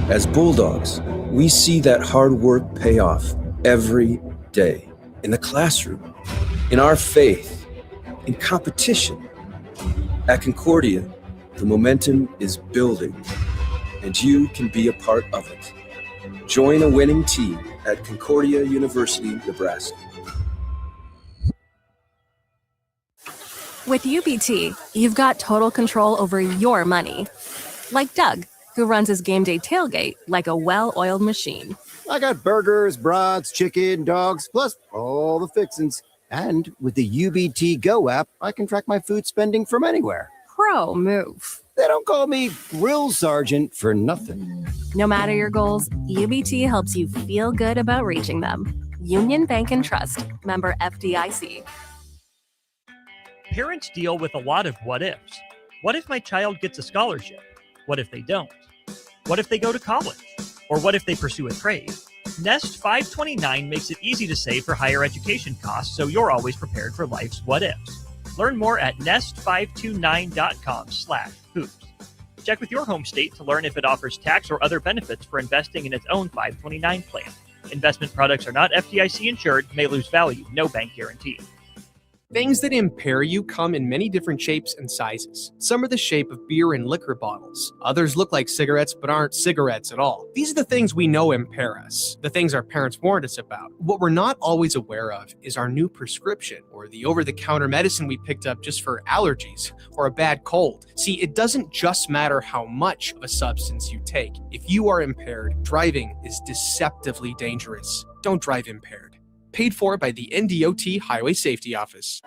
As Bulldogs, we see that hard work pay off every day, in the classroom, in our faith, in competition. At Concordia, the momentum is building, and you can be a part of it. Join a winning team at Concordia University, Nebraska. With UBT, you've got total control over your money. Like Doug, who runs his game day tailgate like a well-oiled machine. I got burgers, brats, chicken, dogs, plus all the fixins. And with the UBT Go app, I can track my food spending from anywhere. Pro move. They don't call me Grill Sergeant for nothing. No matter your goals, UBT helps you feel good about reaching them. Union Bank and Trust. Member FDIC. Parents deal with a lot of what ifs. What if my child gets a scholarship? What if they don't? What if they go to college? Or what if they pursue a trade? Nest 529 makes it easy to save for higher education costs, so you're always prepared for life's what ifs. Learn more at nest529.com/hoops. Check with your home state to learn if it offers tax or other benefits for investing in its own 529 plan. Investment products are not FDIC insured, may lose value, no bank guarantee. Things that impair you come in many different shapes and sizes. Some are the shape of beer and liquor bottles. Others look like cigarettes but aren't cigarettes at all. These are the things we know impair us, the things our parents warned us about. What we're not always aware of is our new prescription or the over-the-counter medicine we picked up just for allergies or a bad cold. See, it doesn't just matter how much of a substance you take. If you are impaired, driving is deceptively dangerous. Don't drive impaired. Paid for by the NDOT Highway Safety Office.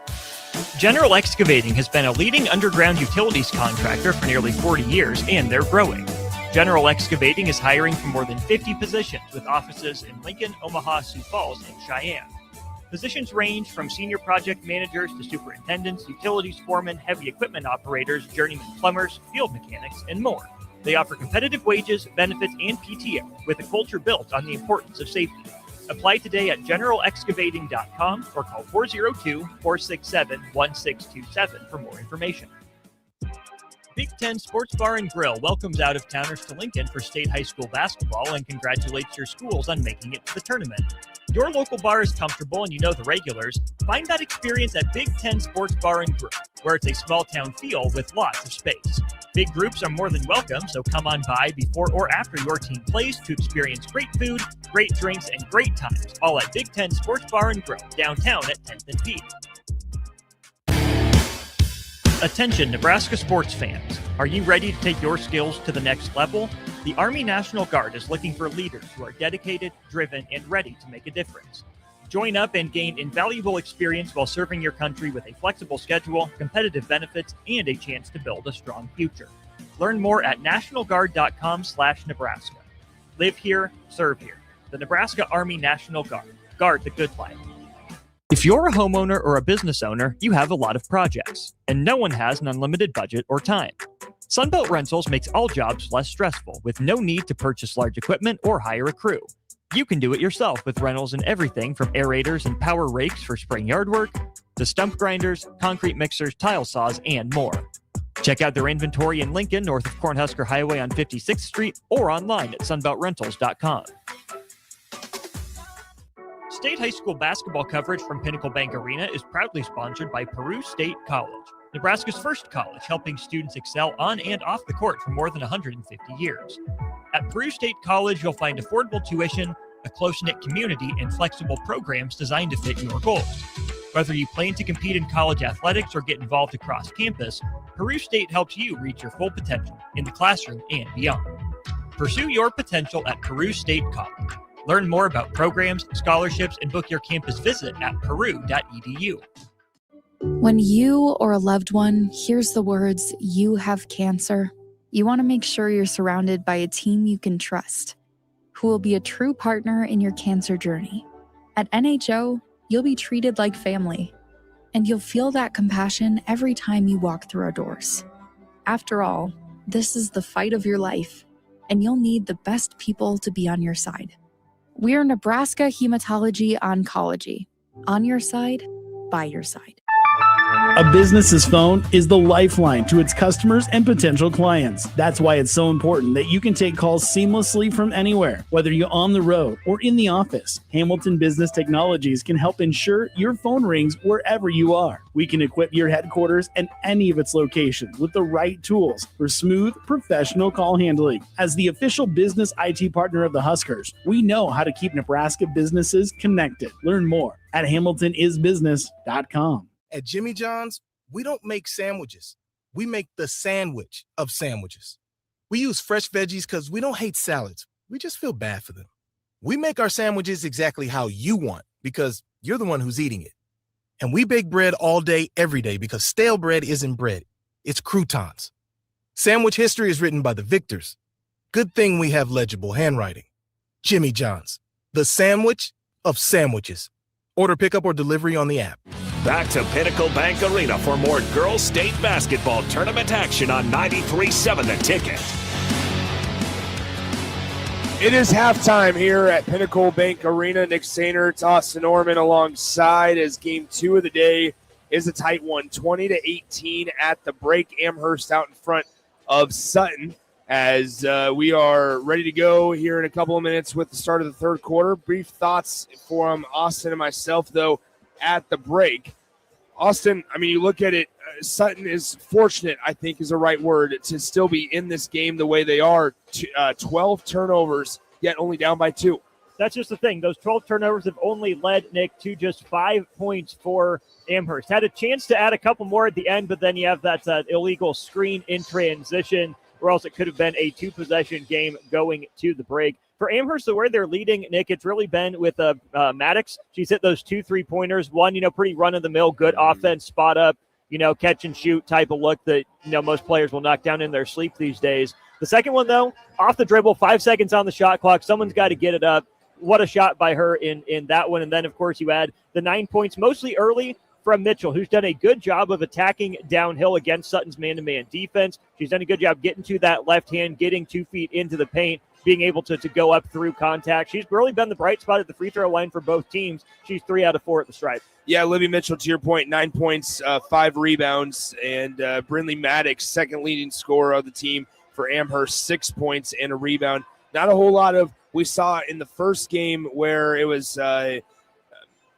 General Excavating has been a leading underground utilities contractor for nearly 40 years, and they're growing. General Excavating is hiring for more than 50 positions with offices in Lincoln, Omaha, Sioux Falls, and Cheyenne. Positions range from senior project managers to superintendents, utilities foremen, heavy equipment operators, journeyman plumbers, field mechanics, and more. They offer competitive wages, benefits, and PTO with a culture built on the importance of safety. Apply today at generalexcavating.com or call 402-467-1627 for more information. Big Ten Sports Bar and Grill welcomes out-of-towners to Lincoln for state high school basketball and congratulates your schools on making it to the tournament. Your local bar is comfortable and you know the regulars. Find that experience at Big Ten Sports Bar and Grill, where it's a small-town feel with lots of space. Big groups are more than welcome, so come on by before or after your team plays to experience great food, great drinks, and great times, all at Big Ten Sports Bar and Grill, downtown at 10th and P. Attention Nebraska sports fans. Are you ready to take your skills to the next level? The Army National Guard is looking for leaders who are dedicated, driven, and ready to make a difference. Join up and gain invaluable experience while serving your country with a flexible schedule, competitive benefits, and a chance to build a strong future. Learn more at nationalguard.com/Nebraska. Live here, serve here. The Nebraska Army National Guard. Guard the good life. If you're a homeowner or a business owner, you have a lot of projects, and no one has an unlimited budget or time. Sunbelt Rentals makes all jobs less stressful with no need to purchase large equipment or hire a crew. You can do it yourself with rentals and everything from aerators and power rakes for spring yard work to stump grinders, concrete mixers, tile saws, and more. Check out their inventory in Lincoln, north of Cornhusker Highway on 56th Street, or online at sunbeltrentals.com. State high school basketball coverage from Pinnacle Bank Arena is proudly sponsored by Peru State College, Nebraska's first college, helping students excel on and off the court for more than 150 years. At Peru State College, you'll find affordable tuition, a close-knit community, and flexible programs designed to fit your goals. Whether you plan to compete in college athletics or get involved across campus, Peru State helps you reach your full potential in the classroom and beyond. Pursue your potential at Peru State College. Learn more about programs, scholarships, and book your campus visit at peru.edu. When you or a loved one hears the words, "You have cancer," you want to make sure you're surrounded by a team you can trust, who will be a true partner in your cancer journey. At NHO, you'll be treated like family, and you'll feel that compassion every time you walk through our doors. After all, this is the fight of your life, and you'll need the best people to be on your side. We're Nebraska Hematology Oncology. On your side, by your side. A business's phone is the lifeline to its customers and potential clients. That's why it's so important that you can take calls seamlessly from anywhere, whether you're on the road or in the office. Hamilton Business Technologies can help ensure your phone rings wherever you are. We can equip your headquarters and any of its locations with the right tools for smooth, professional call handling. As the official business IT partner of the Huskers, we know how to keep Nebraska businesses connected. Learn more at hamiltonisbusiness.com. At Jimmy John's, we don't make sandwiches. We make the sandwich of sandwiches. We use fresh veggies because we don't hate salads. We just feel bad for them. We make our sandwiches exactly how you want because you're the one who's eating it. And we bake bread all day, every day because stale bread isn't bread. It's croutons. Sandwich history is written by the victors. Good thing we have legible handwriting. Jimmy John's, the sandwich of sandwiches. Order pickup or delivery on the app. Back to Pinnacle Bank Arena for more girls' state basketball tournament action on 93.7 The Ticket. It is halftime here at Pinnacle Bank Arena. Nick Sainer, Austin Norman alongside as game 2 of the day is a tight one, 20-18 at the break. Amherst out in front of Sutton as we are ready to go here in a couple of minutes with the start of the third quarter. Brief thoughts from Austin and myself, though, at the break. Austin, I mean, you look at it, Sutton is fortunate, I think is the right word, to still be in this game the way they are. 12 turnovers, yet only down by 2. That's just the thing. Those 12 turnovers have only led, Nick, to just 5 points for Amherst. Had a chance to add a couple more at the end, but then you have that illegal screen in transition, or else it could have been a 2-possession game going to the break. For Amherst, the way they're leading, Nick, it's really been with Maddox. She's hit those 2 3-pointers. One, pretty run-of-the-mill, good offense, spot up, catch and shoot type of look that, most players will knock down in their sleep these days. The second one, though, off the dribble, 5 seconds on the shot clock. Someone's got to get it up. What a shot by her in that one. And then, of course, you add the 9 points, mostly early from Mitchell, who's done a good job of attacking downhill against Sutton's man-to-man defense. She's done a good job getting to that left hand, getting 2 feet into the paint, being able to go up through contact. She's really been the bright spot at the free throw line for both teams. She's 3 out of 4 at the stripe. Yeah, Libby Mitchell, to your point, 9 points, 5 rebounds, and Brindley Maddox, second leading scorer of the team for Amherst, 6 points and a rebound. Not a whole lot of we saw in the first game where it was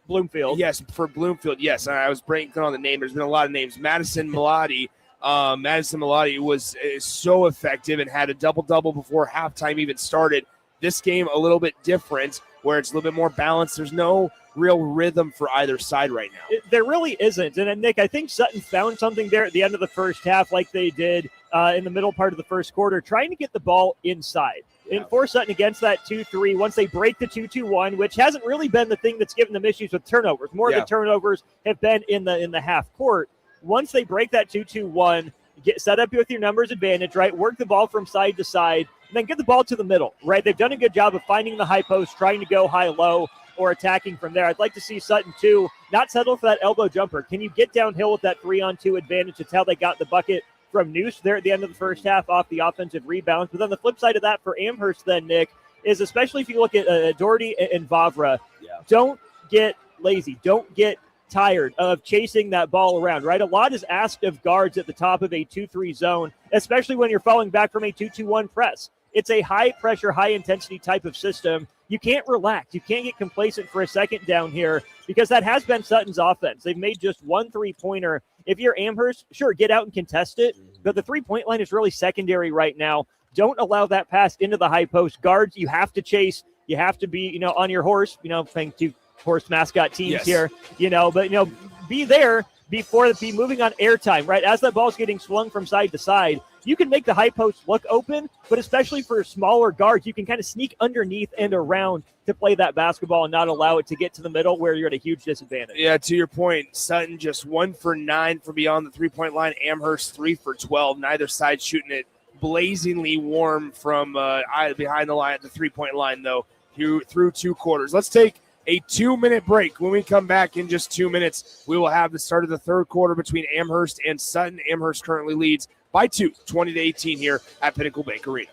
Bloomfield. Yes, for Bloomfield, yes. I was breaking on the name. There's been a lot of names. Madison Malati. Madison Malati was so effective and had a double-double before halftime even started. This game a little bit different, where it's a little bit more balanced. There's no real rhythm for either side right now. There really isn't. And Nick, I think Sutton found something there at the end of the first half, like they did in the middle part of the first quarter, trying to get the ball inside. And for Sutton against that 2-3, once they break the 2-2-1, which hasn't really been the thing that's given them issues with turnovers. More of the turnovers have been in the half court. Once they break that 2-2-1, get set up with your numbers advantage, right? Work the ball from side to side, and then get the ball to the middle, right? They've done a good job of finding the high post, trying to go high-low, or attacking from there. I'd like to see Sutton, too, not settle for that elbow jumper. Can you get downhill with that 3-on-2 advantage? It's how they got the bucket from Noose there at the end of the first half off the offensive rebounds. But then the flip side of that for Amherst then, Nick, is especially if you look at Doherty and Vavra, don't get lazy. Don't get tired of chasing that ball around, right? A lot is asked of guards at the top of a 2-3 zone, especially when you're falling back from a 2-2-1 press. It's a high-pressure, high-intensity type of system. You can't relax. You can't get complacent for a second down here because that has been Sutton's offense. They've made just one three-pointer. If you're Amherst, sure, get out and contest it, but the three-point line is really secondary right now. Don't allow that pass into the high post. Guards, you have to chase. You have to be, on your horse, playing two horse mascot teams here, but, be there be moving on airtime, right? As that ball's getting swung from side to side, you can make the high post look open, but especially for smaller guards, you can kind of sneak underneath and around to play that basketball and not allow it to get to the middle where you're at a huge disadvantage. Yeah, to your point, Sutton just 1 for 9 from beyond the three-point line. Amherst 3 for 12. Neither side shooting it blazingly warm from behind the line at the three-point line, though, through 2 quarters. Let's take a 2-minute break. When we come back in just 2 minutes, we will have the start of the third quarter between Amherst and Sutton. Amherst currently leads by 2, 20-18 here at Pinnacle Bank Arena.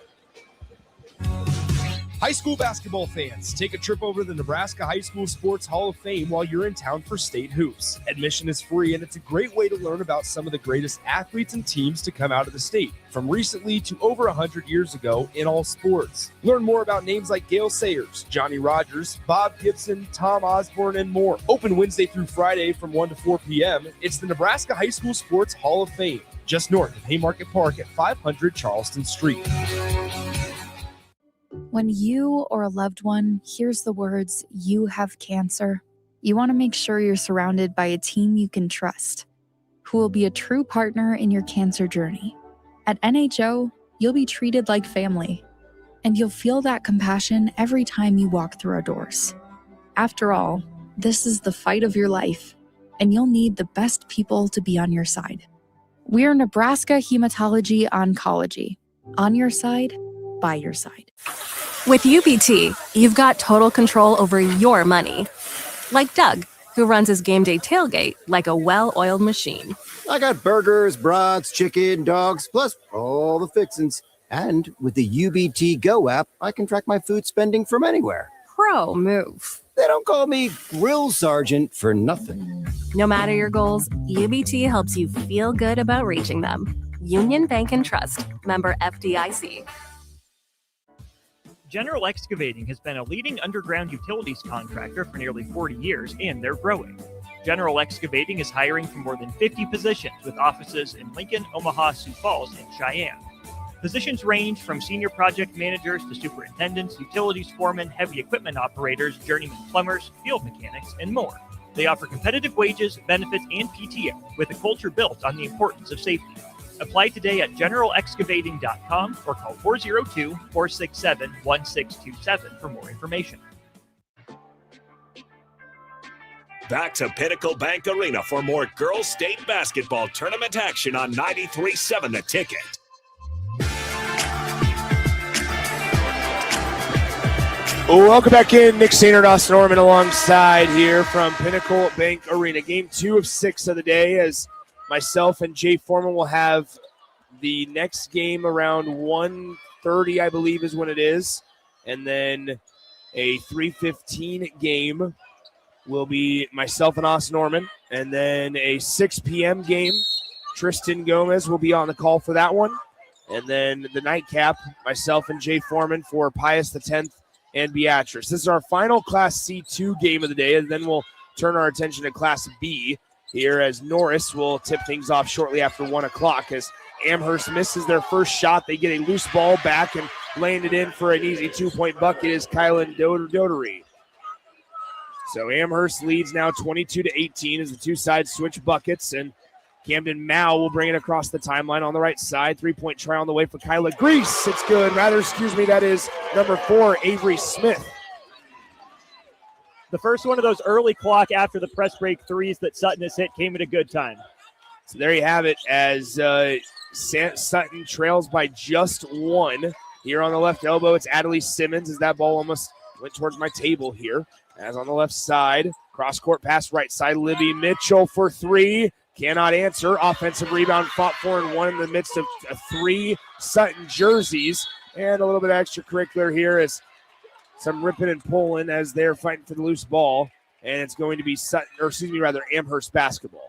High school basketball fans, take a trip over to the Nebraska High School Sports Hall of Fame while you're in town for state hoops. Admission is free, and it's a great way to learn about some of the greatest athletes and teams to come out of the state, from recently to over 100 years ago in all sports. Learn more about names like Gale Sayers, Johnny Rogers, Bob Gibson, Tom Osborne, and more. Open Wednesday through Friday from 1 to 4 p.m. It's the Nebraska High School Sports Hall of Fame, just north of Haymarket Park at 500 Charleston Street. When you or a loved one hears the words, "You have cancer," you want to make sure you're surrounded by a team you can trust, who will be a true partner in your cancer journey. At NHO, you'll be treated like family, and you'll feel that compassion every time you walk through our doors. After all, this is the fight of your life, and you'll need the best people to be on your side. We're Nebraska Hematology Oncology. On your side, by your side. With UBT, you've got total control over your money. Like Doug, who runs his game day tailgate like a well-oiled machine. I got burgers, brats, chicken, dogs, plus all the fixins. And with the UBT Go app, I can track my food spending from anywhere. Pro move. They don't call me Grill Sergeant for nothing. No matter your goals, UBT helps you feel good about reaching them. Union Bank and Trust. Member FDIC. General Excavating has been a leading underground utilities contractor for nearly 40 years, and they're growing. General Excavating is hiring for more than 50 positions with offices in Lincoln, Omaha, Sioux Falls, and Cheyenne. Positions range from senior project managers to superintendents, utilities foremen, heavy equipment operators, journeyman plumbers, field mechanics, and more. They offer competitive wages, benefits, and PTO with a culture built on the importance of safety. Apply today at generalexcavating.com or call 402-467-1627 for more information. Back to Pinnacle Bank Arena for more Girls State Basketball Tournament action on 93.7 The Ticket. Welcome back in. Nick Sainert, Austin Norman alongside here from Pinnacle Bank Arena. Game 2 of 6 of the day, as myself and Jay Foreman will have the next game around 1:30, I believe is when it is. And then a 3:15 game will be myself and Austin Norman. And then a 6 p.m. game, Tristan Gomez will be on the call for that one. And then the nightcap, myself and Jay Foreman for Pius X and Beatrice. This is our final Class C2 game of the day, and then we'll turn our attention to Class B here as Norris will tip things off shortly after 1 o'clock. As Amherst misses their first shot, they get a loose ball back, and laying it in for an easy 2-point bucket is Kylan Dodery. So Amherst leads now 22-18 as the two sides switch buckets, and Camden Mao will bring it across the timeline on the right side. 3-point try on the way for Kyla Grease. It's good. That is number 4, Avery Smith. The first one of those early clock after the press break threes that Sutton has hit came at a good time. So there you have it as Sutton trails by just 1. Here on the left elbow, it's Adelie Simmons as that ball almost went towards my table here. As on the left side, cross-court pass right side, Libby Mitchell for 3. Cannot answer. Offensive rebound fought for and won in the midst of 3 Sutton jerseys. And a little bit of extracurricular here is some ripping and pulling as they're fighting for the loose ball. And it's going to be Amherst basketball.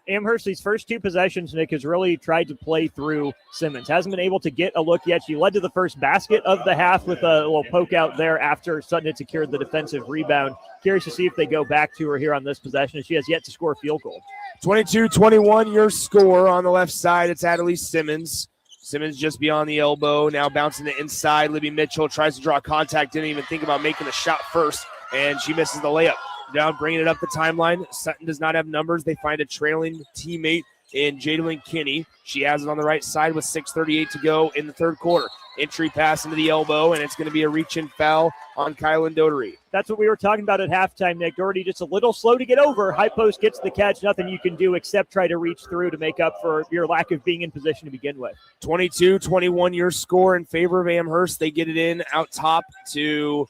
Amherst, these first 2 possessions, Nick, has really tried to play through Simmons. Hasn't been able to get a look yet. She led to the first basket of the half with a little poke out there after Sutton had secured the defensive rebound. Curious to see if they go back to her here on this possession. She has yet to score a field goal. 22-21, your score on the left side. It's Adelie Simmons. Simmons just beyond the elbow, now bouncing to inside. Libby Mitchell tries to draw contact, didn't even think about making the shot first, and she misses the layup. Down, bringing it up the timeline. Sutton does not have numbers. They find a trailing teammate in Jadalyn Kinney. She has it on the right side with 6:38 to go in the third quarter. Entry pass into the elbow, and it's going to be a reach-in foul on Kylan Doherty. That's what we were talking about at halftime, Nick. Doherty just a little slow to get over. High post gets the catch. Nothing you can do except try to reach through to make up for your lack of being in position to begin with. 22-21, your score in favor of Amherst. They get it in out top to...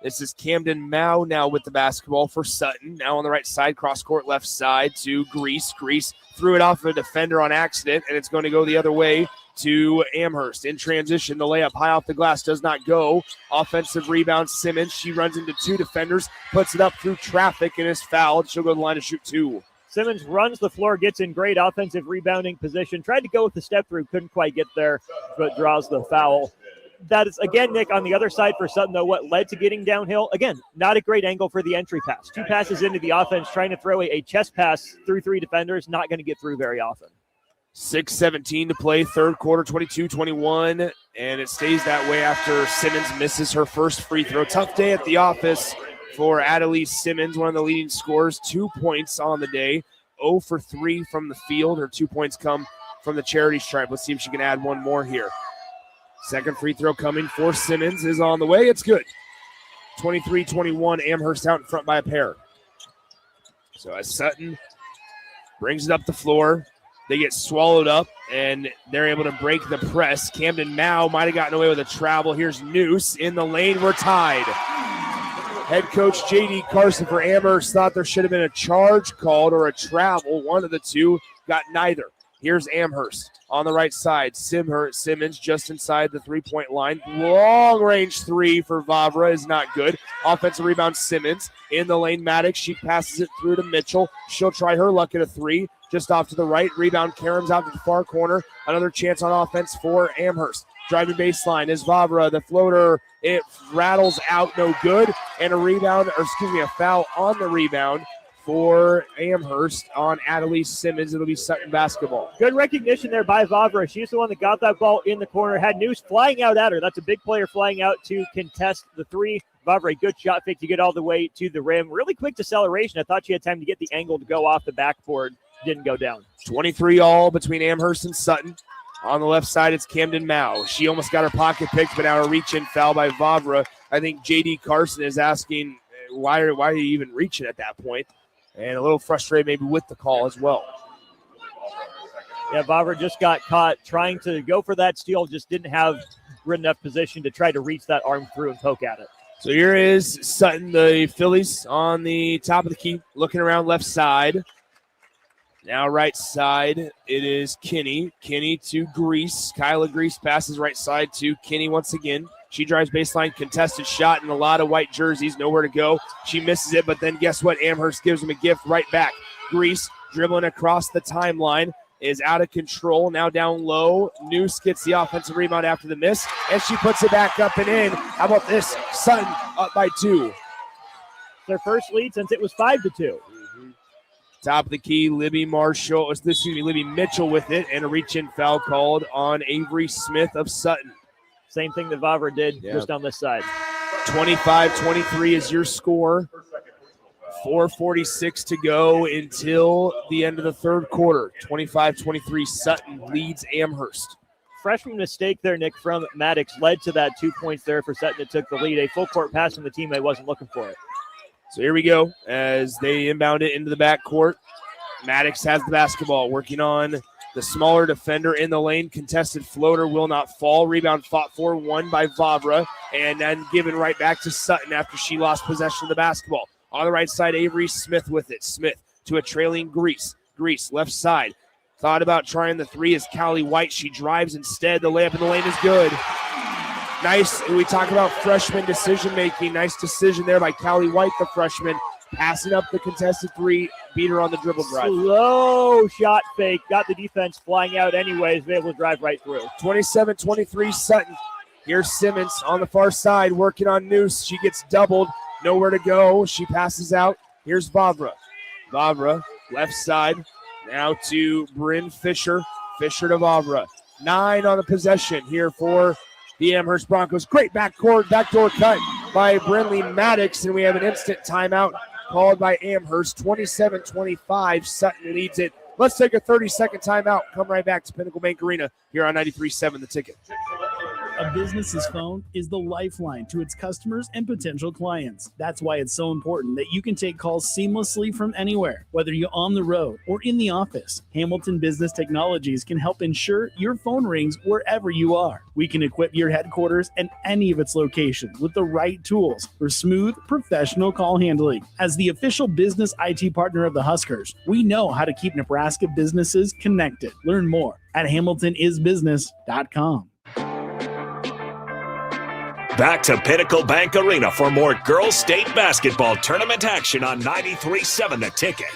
This is Camden Mao now with the basketball for Sutton. Now on the right side, cross-court left side to Grease. Grease threw it off a defender on accident, and it's going to go the other way to Amherst. In transition, the layup high off the glass does not go. Offensive rebound, Simmons. She runs into 2 defenders, puts it up through traffic, and is fouled. She'll go to the line to shoot 2. Simmons runs the floor, gets in great offensive rebounding position. Tried to go with the step-through, couldn't quite get there, but draws the foul. That is, again, Nick, on the other side for Sutton, though, what led to getting downhill. Again, not a great angle for the entry pass. 2 passes into the offense, trying to throw a chest pass through 3 defenders, not going to get through very often. 6:17 to play, third quarter, 22-21, and it stays that way after Simmons misses her first free throw. Tough day at the office for Adelie Simmons, one of the leading scorers, 2 points on the day, 0 for 3 from the field. Her 2 points come from the charity stripe. Let's see if she can add one more here. Second free throw coming for Simmons is on the way. It's good. 23-21, Amherst out in front by a pair. So as Sutton brings it up the floor, they get swallowed up, and they're able to break the press. Camden Mao might have gotten away with a travel. Here's Noose in the lane. We're tied. Head coach J.D. Carson for Amherst thought there should have been a charge called or a travel. One of the two, got neither. Here's Amherst on the right side. Simmons just inside the three-point line. Long-range 3 for Vavra is not good. Offensive rebound, Simmons. In the lane, Maddox. She passes it through to Mitchell. She'll try her luck at a 3. Just off to the right. Rebound, Karam's out to the far corner. Another chance on offense for Amherst. Driving baseline is Vavra. The floater, it rattles out, no good. And a foul on the rebound for Amherst on Adelie Simmons. It'll be Sutton basketball. Good recognition there by Vavra. She's the one that got that ball in the corner. Had Noose flying out at her. That's a big player flying out to contest the 3. Vavra, a good shot fake to get all the way to the rim. Really quick deceleration. I thought she had time to get the angle to go off the backboard. Didn't go down. 23 all between Amherst and Sutton. On the left side, it's Camden Mao. She almost got her pocket picked, but now a reach-in foul by Vavra. I think J.D. Carson is asking, why are you even reaching at that point? And a little frustrated maybe with the call as well. Yeah, Vavra just got caught trying to go for that steal, just didn't have good enough position to try to reach that arm through and poke at it. So here is Sutton, the Phillies on the top of the key, looking around left side. Now right side, it is Kinney. Kinney to Grease. Kyla Grease passes right side to Kinney once again. She drives baseline, contested shot in a lot of white jerseys, nowhere to go. She misses it, but then guess what? Amherst gives him a gift right back. Grease dribbling across the timeline is out of control, now down low. Noose gets the offensive rebound after the miss, and she puts it back up and in. How about this? Sutton up by 2. Their first lead since it was 5-2. Top of the key, Libby Mitchell with it, and a reach-in foul called on Avery Smith of Sutton. Same thing that Vavra did just on this side. 25-23 is your score. 4:46 to go until the end of the third quarter. 25-23, Sutton leads Amherst. Freshman mistake there, Nick, from Maddox led to that 2 points there for Sutton that took the lead. A full court pass from the teammate wasn't looking for it. So here we go as they inbound it into the backcourt. Maddox has the basketball, working on the smaller defender in the lane. Contested floater will not fall. Rebound fought for, won by Vavra, and then given right back to Sutton after she lost possession of the basketball. On the right side, Avery Smith with it. Smith to a trailing Grease. Grease, left side. Thought about trying the three as Callie White. She drives instead. The layup in the lane is good. Nice. We talk about freshman decision-making. Nice decision there by Callie White, the freshman. Passing up the contested three. Beat her on the dribble drive. Slow shot fake. Got the defense flying out anyways. Be able to drive right through. 27-23 Sutton. Here's Simmons on the far side working on Noose. She gets doubled. Nowhere to go. She passes out. Here's Vavra. Vavra, left side. Now to Bryn Fisher. Fisher to Vavra. 9 on the possession here for the Amherst Broncos. Great backdoor cut by Brinley Maddox, and we have an instant timeout called by Amherst. 27-25. Sutton leads it. Let's take a 30-second timeout. Come right back to Pinnacle Bank Arena here on 93.7 The Ticket. A business's phone is the lifeline to its customers and potential clients. That's why it's so important that you can take calls seamlessly from anywhere, whether you're on the road or in the office. Hamilton Business Technologies can help ensure your phone rings wherever you are. We can equip your headquarters and any of its locations with the right tools for smooth, professional call handling. As the official business IT partner of the Huskers, we know how to keep Nebraska businesses connected. Learn more at hamiltonisbusiness.com. Back to Pinnacle Bank Arena for more girls state basketball tournament action on 93.7 The Ticket.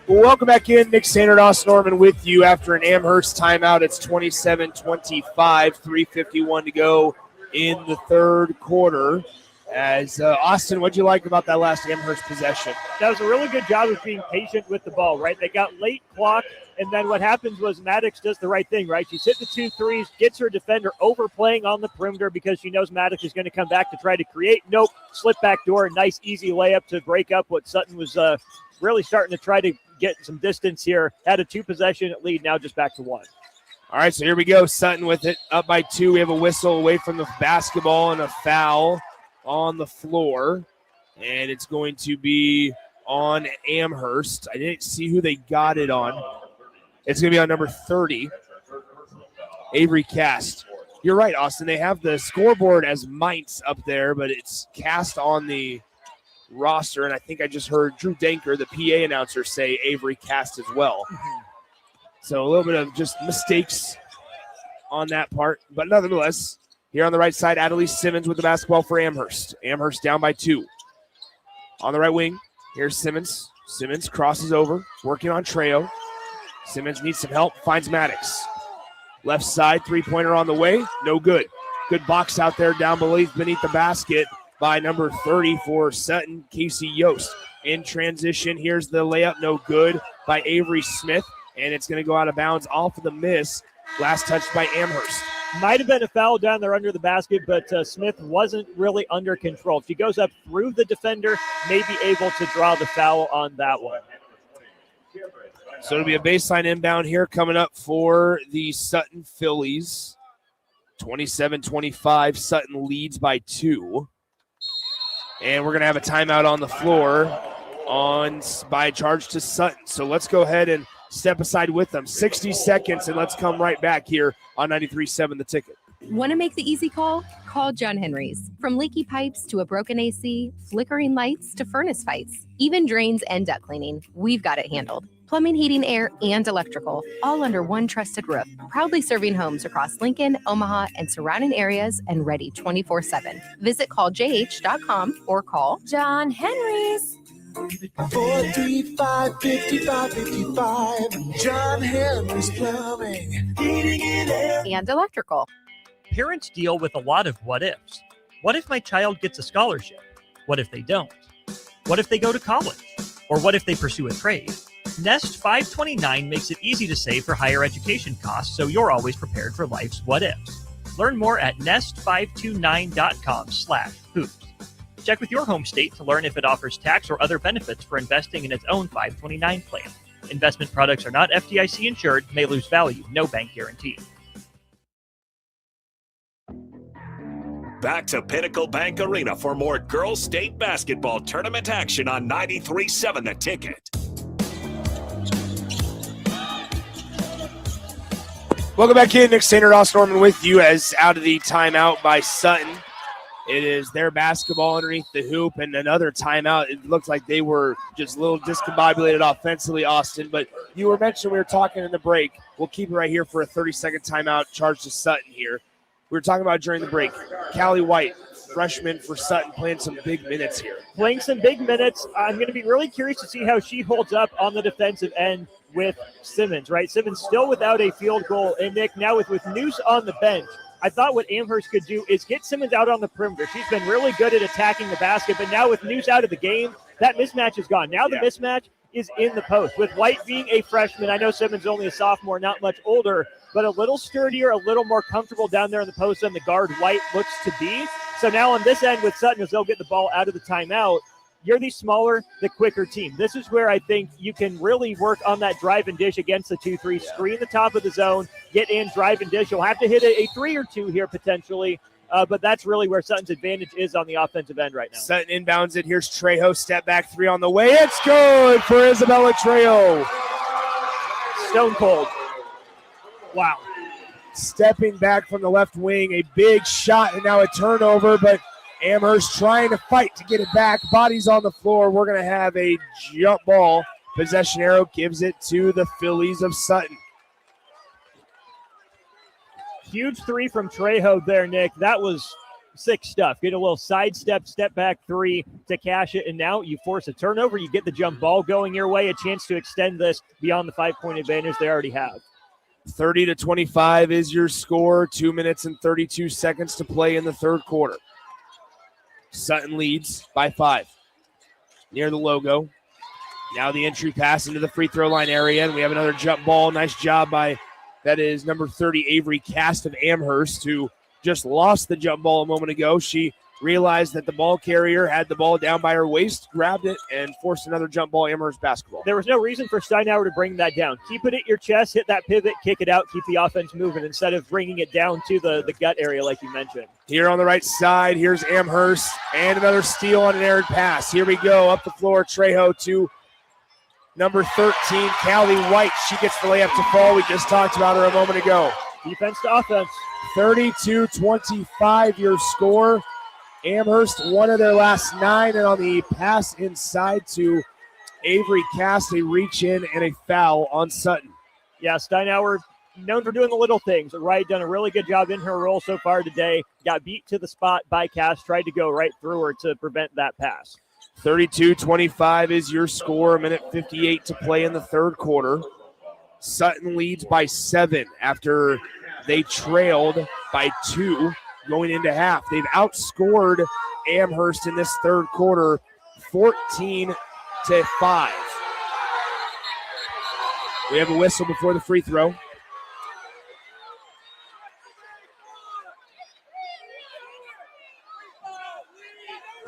Welcome back in. Nick Sander, Austin Norman with you after an Amherst timeout. It's 27-25, 3:51 to go in the third quarter. As Austin, what'd you like about that last Amherst possession? That was a really good job of being patient with the ball, right? They got late clock, and then what happens was Maddox does the right thing, right? She's hit the 2 threes, gets her defender overplaying on the perimeter because she knows Maddox is going to come back to try to create. Nope, slip back door, nice easy layup to break up what Sutton was really starting to try to get some distance here. Had a 2-possession lead, now just back to 1. All right, so here we go. Sutton with it, up by 2. We have a whistle away from the basketball and a foul on the floor, and it's going to be on Amherst. I didn't see who they got it on. It's going to be on number 30, Avery Cast. You're right, Austin. They have the scoreboard as Mainz up there, but it's Cast on the roster, and I think I just heard Drew Danker, the PA announcer, say Avery Cast as well. So a little bit of just mistakes on that part, but nonetheless, here on the right side, Adelise Simmons with the basketball for Amherst. Amherst down by 2. On the right wing, here's Simmons. Simmons crosses over, working on Trejo. Simmons needs some help, finds Maddox. Left side, three-pointer on the way, no good. Good box out there down beneath the basket by number 30 for Sutton, Casey Yost. In transition, here's the layup, no good by Avery Smith, and it's going to go out of bounds off of the miss. Last touch by Amherst. Might have been a foul down there under the basket, but Smith wasn't really under control. If she goes up through the defender, may be able to draw the foul on that one. So it'll be a baseline inbound here coming up for the Sutton Phillies. 27-25, Sutton leads by 2. And we're going to have a timeout on the floor by charge to Sutton. So let's go ahead and step aside with them. 60 seconds, and let's come right back here on 93.7 The Ticket. Want to make the easy call? Call John Henry's. From leaky pipes to a broken AC, flickering lights to furnace fights, even drains and duct cleaning, we've got it handled. Plumbing, heating, air, and electrical, all under one trusted roof. Proudly serving homes across Lincoln, Omaha, and surrounding areas, and ready 24/7. Visit calljh.com or call John Henry's. 435-5555. John Henry's Plumbing, Heating, and Air. And electrical. Parents deal with a lot of what ifs. What if my child gets a scholarship? What if they don't? What if they go to college? Or what if they pursue a trade? Nest 529 makes it easy to save for higher education costs, so you're always prepared for life's what ifs. Learn more at nest529.com/hoops. Check with your home state to learn if it offers tax or other benefits for investing in its own 529 plan. Investment products are not FDIC insured, may lose value, no bank guarantee. Back to Pinnacle Bank Arena for more girls state basketball tournament action on 93.7 The Ticket. Welcome back in. Nick Sander, Ross Norman with you as out of the timeout by Sutton. It is their basketball underneath the hoop and another timeout. It looked like they were just a little discombobulated offensively, Austin. But you were mentioning we were talking in the break. We'll keep it right here for a 30-second timeout charged to Sutton here. We were talking about during the break. Callie White, freshman for Sutton, playing some big minutes here. Playing some big minutes. I'm going to be really curious to see how she holds up on the defensive end with Simmons, right? Simmons still without a field goal. And Nick, now with Noose on the bench, I thought what Amherst could do is get Simmons out on the perimeter. She's been really good at attacking the basket, but now with Noose out of the game, that mismatch is gone. Now the mismatch is in the post. With White being a freshman, I know Simmons only a sophomore, not much older, but a little sturdier, a little more comfortable down there in the post than the guard White looks to be. So now on this end with Sutton, as they'll get the ball out of the timeout, you're the smaller, the quicker team. This is where I think you can really work on that drive and dish against the 2-3, screen the top of the zone, get in, drive and dish. You'll have to hit a 3 or 2 here potentially, but that's really where Sutton's advantage is on the offensive end right now. Sutton inbounds it. Here's Trejo, step back 3 on the way. It's good for Isabella Trejo. Stone cold. Wow. Stepping back from the left wing, a big shot and now a turnover, but Amherst trying to fight to get it back. Bodies on the floor. We're going to have a jump ball. Possession arrow gives it to the Phillies of Sutton. Huge 3 from Trejo there, Nick. That was sick stuff. Get a little sidestep, step back 3 to cash it, and now you force a turnover. You get the jump ball going your way, a chance to extend this beyond the 5-point advantage they already have. 30-25 is your score. 2 minutes and 32 seconds to play in the third quarter. Sutton leads by 5. Near the logo. Now the entry pass into the free throw line area, and we have another jump ball. Nice job by, that is number 30, Avery Cast of Amherst, who just lost the jump ball a moment ago. She realized that the ball carrier had the ball down by her waist, grabbed it, and forced another jump ball, Amherst basketball. There was no reason for Steinauer to bring that down. Keep it at your chest, hit that pivot, kick it out, keep the offense moving instead of bringing it down to the gut area like you mentioned. Here on the right side, here's Amherst, and another steal on an errant pass. Here we go, up the floor, Trejo to number 13, Callie White. She gets the layup to fall. We just talked about her a moment ago. Defense to offense. 32-25 your score. Amherst, one of their last 9, and on the pass inside to Avery Cast, a reach in and a foul on Sutton. Yeah, Steinauer, known for doing the little things, right? Done a really good job in her role so far today. Got beat to the spot by Cast, tried to go right through her to prevent that pass. 32-25 is your score. 1:58 to play in the third quarter. Sutton leads by 7 after they trailed by 2 going into half. They've outscored Amherst in this third quarter 14-5. We have a whistle before the free throw.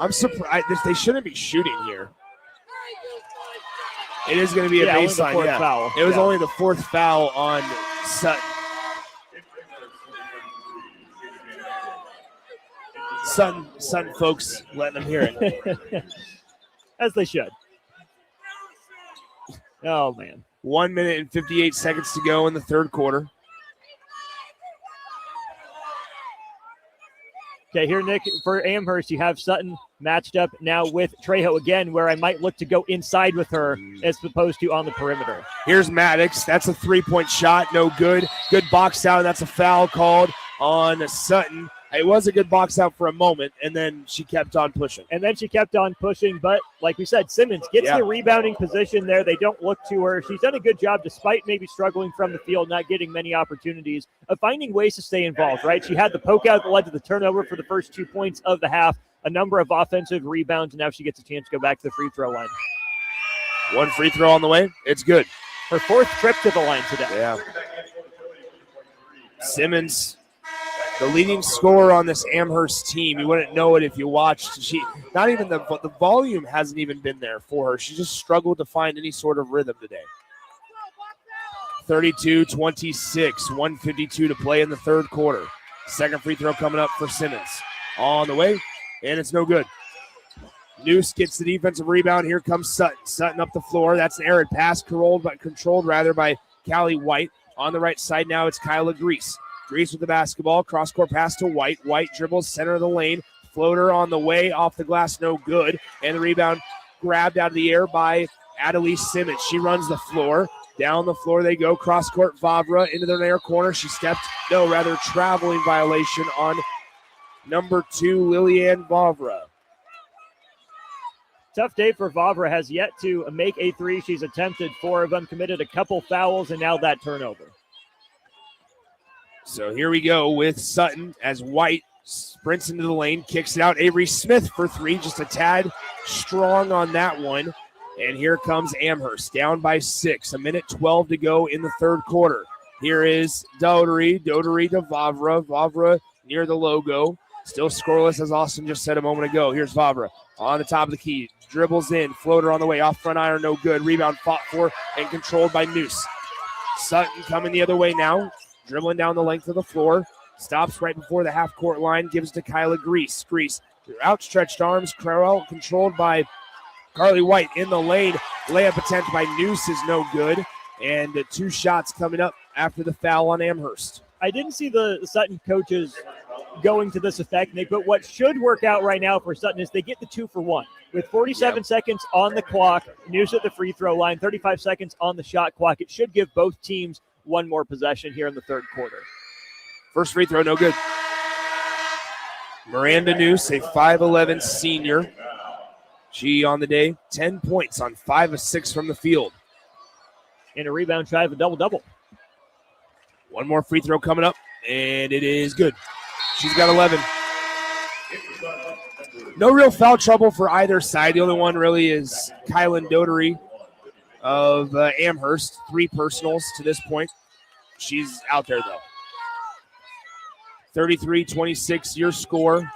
I'm surprised. They shouldn't be shooting here. It is going to be a baseline. Yeah. Foul. It was only the 4th foul on Sutton. Sutton folks letting them hear it. As they should. Oh, man. 1 minute and 58 seconds to go in the third quarter. Okay, here, Nick, for Amherst, you have Sutton matched up now with Trejo again, where I might look to go inside with her as opposed to on the perimeter. Here's Maddox. That's a 3-point shot. No good. Good box out. That's a foul called on Sutton. It was a good box out for a moment, and then she kept on pushing. But like we said, Simmons gets the rebounding position there. They don't look to her. She's done a good job, despite maybe struggling from the field, not getting many opportunities, of finding ways to stay involved, right? She had the poke out that led to the turnover for the first 2 points of the half, a number of offensive rebounds, and now she gets a chance to go back to the free throw line. 1 free throw on the way. It's good. Her 4th trip to the line today. Yeah. Simmons, the leading scorer on this Amherst team. You wouldn't know it if you watched. She, not even the volume hasn't even been there for her. She just struggled to find any sort of rhythm today. 32-26, 1:52 to play in the third quarter. Second free throw coming up for Simmons. On the way, and it's no good. Noose gets the defensive rebound. Here comes Sutton. Sutton up the floor. That's an errant pass, controlled by Callie White. On the right side now, it's Kyla Grease. Grease with the basketball, cross-court pass to White. White dribbles center of the lane. Floater on the way, off the glass, no good. And the rebound grabbed out of the air by Adelise Simmons. She runs the floor. Down the floor they go. Cross-court Vavra into the near corner. She traveling violation on number 2, Liliane Vavra. Tough day for Vavra. Has yet to make a three. She's attempted 4 of them, committed a couple fouls, and now that turnover. So here we go with Sutton as White sprints into the lane, kicks it out. Avery Smith for 3, just a tad strong on that one. And here comes Amherst, down by 6. 1:12 to go in the third quarter. Here is Dodery to Vavra. Vavra near the logo. Still scoreless, as Austin just said a moment ago. Here's Vavra on the top of the key. Dribbles in, floater on the way, off front iron, no good. Rebound fought for and controlled by Noose. Sutton coming the other way now, dribbling down the length of the floor. Stops right before the half-court line, gives to Kyla Grease. Grease, outstretched arms, Crowell controlled by Carly White in the lane. Layup attempt by Noose is no good. And 2 shots coming up after the foul on Amherst. I didn't see the Sutton coaches going to this effect, Nick, but what should work out right now for Sutton is they get the 2 for 1. With 47 seconds on the clock, Noose at the free throw line, 35 seconds on the shot clock. It should give both teams 1 more possession here in the third quarter. First free throw, no good. Miranda Noose, a 5'11 senior. She on the day, 10 points on 5 of 6 from the field. And a rebound shy of a double-double. 1 more free throw coming up, and it is good. She's got 11. No real foul trouble for either side. The only one really is Kylan Dodery of Amherst. 3 personals to this point. She's out there, though. 33-26, your score.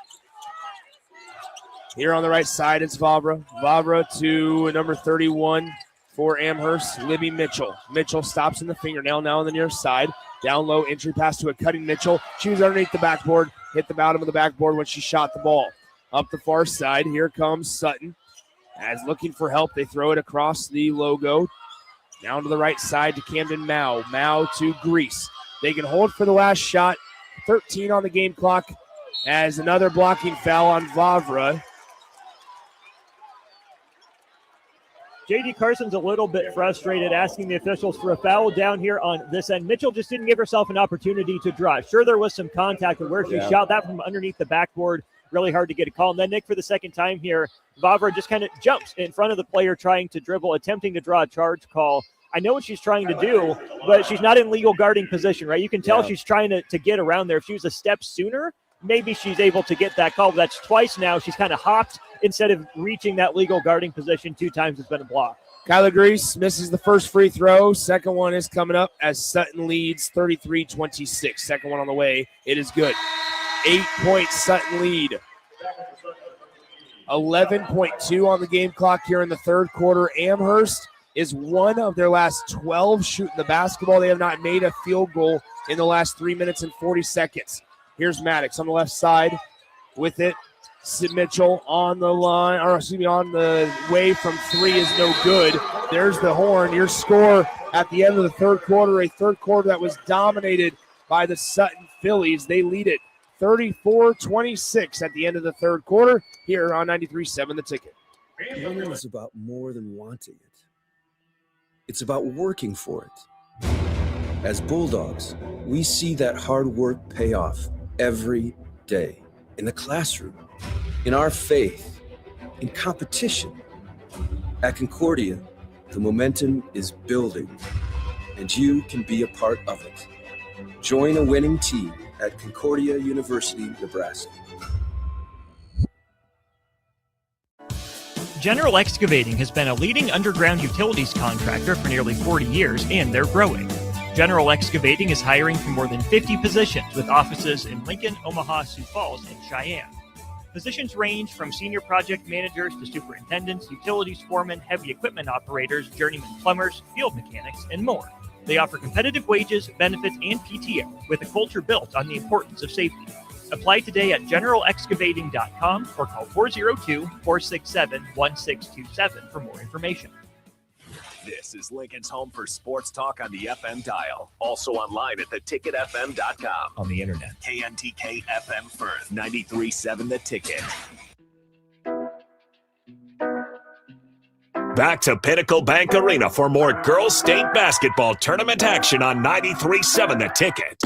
Here on the right side, it's Vavra. Vavra to number 31 for Amherst, Libby Mitchell. Mitchell stops in the fingernail now on the near side. Down low, entry pass to a cutting Mitchell. She was underneath the backboard, hit the bottom of the backboard when she shot the ball. Up the far side, here comes Sutton. As looking for help, they throw it across the logo. Down to the right side to Camden Mao. Mao to Grease. They can hold for the last shot. 13 on the game clock as another blocking foul on Vavra. J.D. Carson's a little bit frustrated, asking the officials for a foul down here on this end. Mitchell just didn't give herself an opportunity to drive. Sure, there was some contact with where she shot that from underneath the backboard. Really hard to get a call. And then, Nick, for the second time here, Vavra just kind of jumps in front of the player trying to dribble, attempting to draw a charge call. I know what she's trying to do, but she's not in legal guarding position, right? You can tell she's trying to get around there. If she was a step sooner, maybe she's able to get that call. That's twice now. She's kind of hopped instead of reaching that legal guarding position. 2 times it's been a block. Kyla Grease misses the first free throw. Second one is coming up as Sutton leads 33-26. Second one on the way. It is good. 8-point Sutton lead. 11.2 on the game clock here in the third quarter. Amherst is one of their last 12 shooting the basketball. They have not made a field goal in the last 3 minutes and 40 seconds. Here's Maddox on the left side with it. Sid Mitchell on the line, or excuse me, on the way from 3 is no good. There's the horn. Your score at the end of the third quarter, a third quarter that was dominated by the Sutton Phillies. They lead it 34-26 at the end of the third quarter here on 93.7 The Ticket. Winning is about more than wanting it. It's about working for it. As Bulldogs, we see that hard work pay off every day. In the classroom, in our faith, in competition. At Concordia, the momentum is building, and you can be a part of it. Join a winning team at Concordia University, Nebraska. General Excavating has been a leading underground utilities contractor for nearly 40 years, and they're growing. General Excavating is hiring for more than 50 positions with offices in Lincoln, Omaha, Sioux Falls, and Cheyenne. Positions range from senior project managers to superintendents, utilities foremen, heavy equipment operators, journeyman plumbers, field mechanics, and more. They offer competitive wages, benefits, and PTO with a culture built on the importance of safety. Apply today at generalexcavating.com or call 402-467-1627 for more information. This is Lincoln's home for sports talk on the FM dial. Also online at theticketfm.com. On the internet. KNTK FM Firth, 93.7 The Ticket. Back to Pinnacle Bank Arena for more girls state basketball tournament action on 93.7 The Ticket.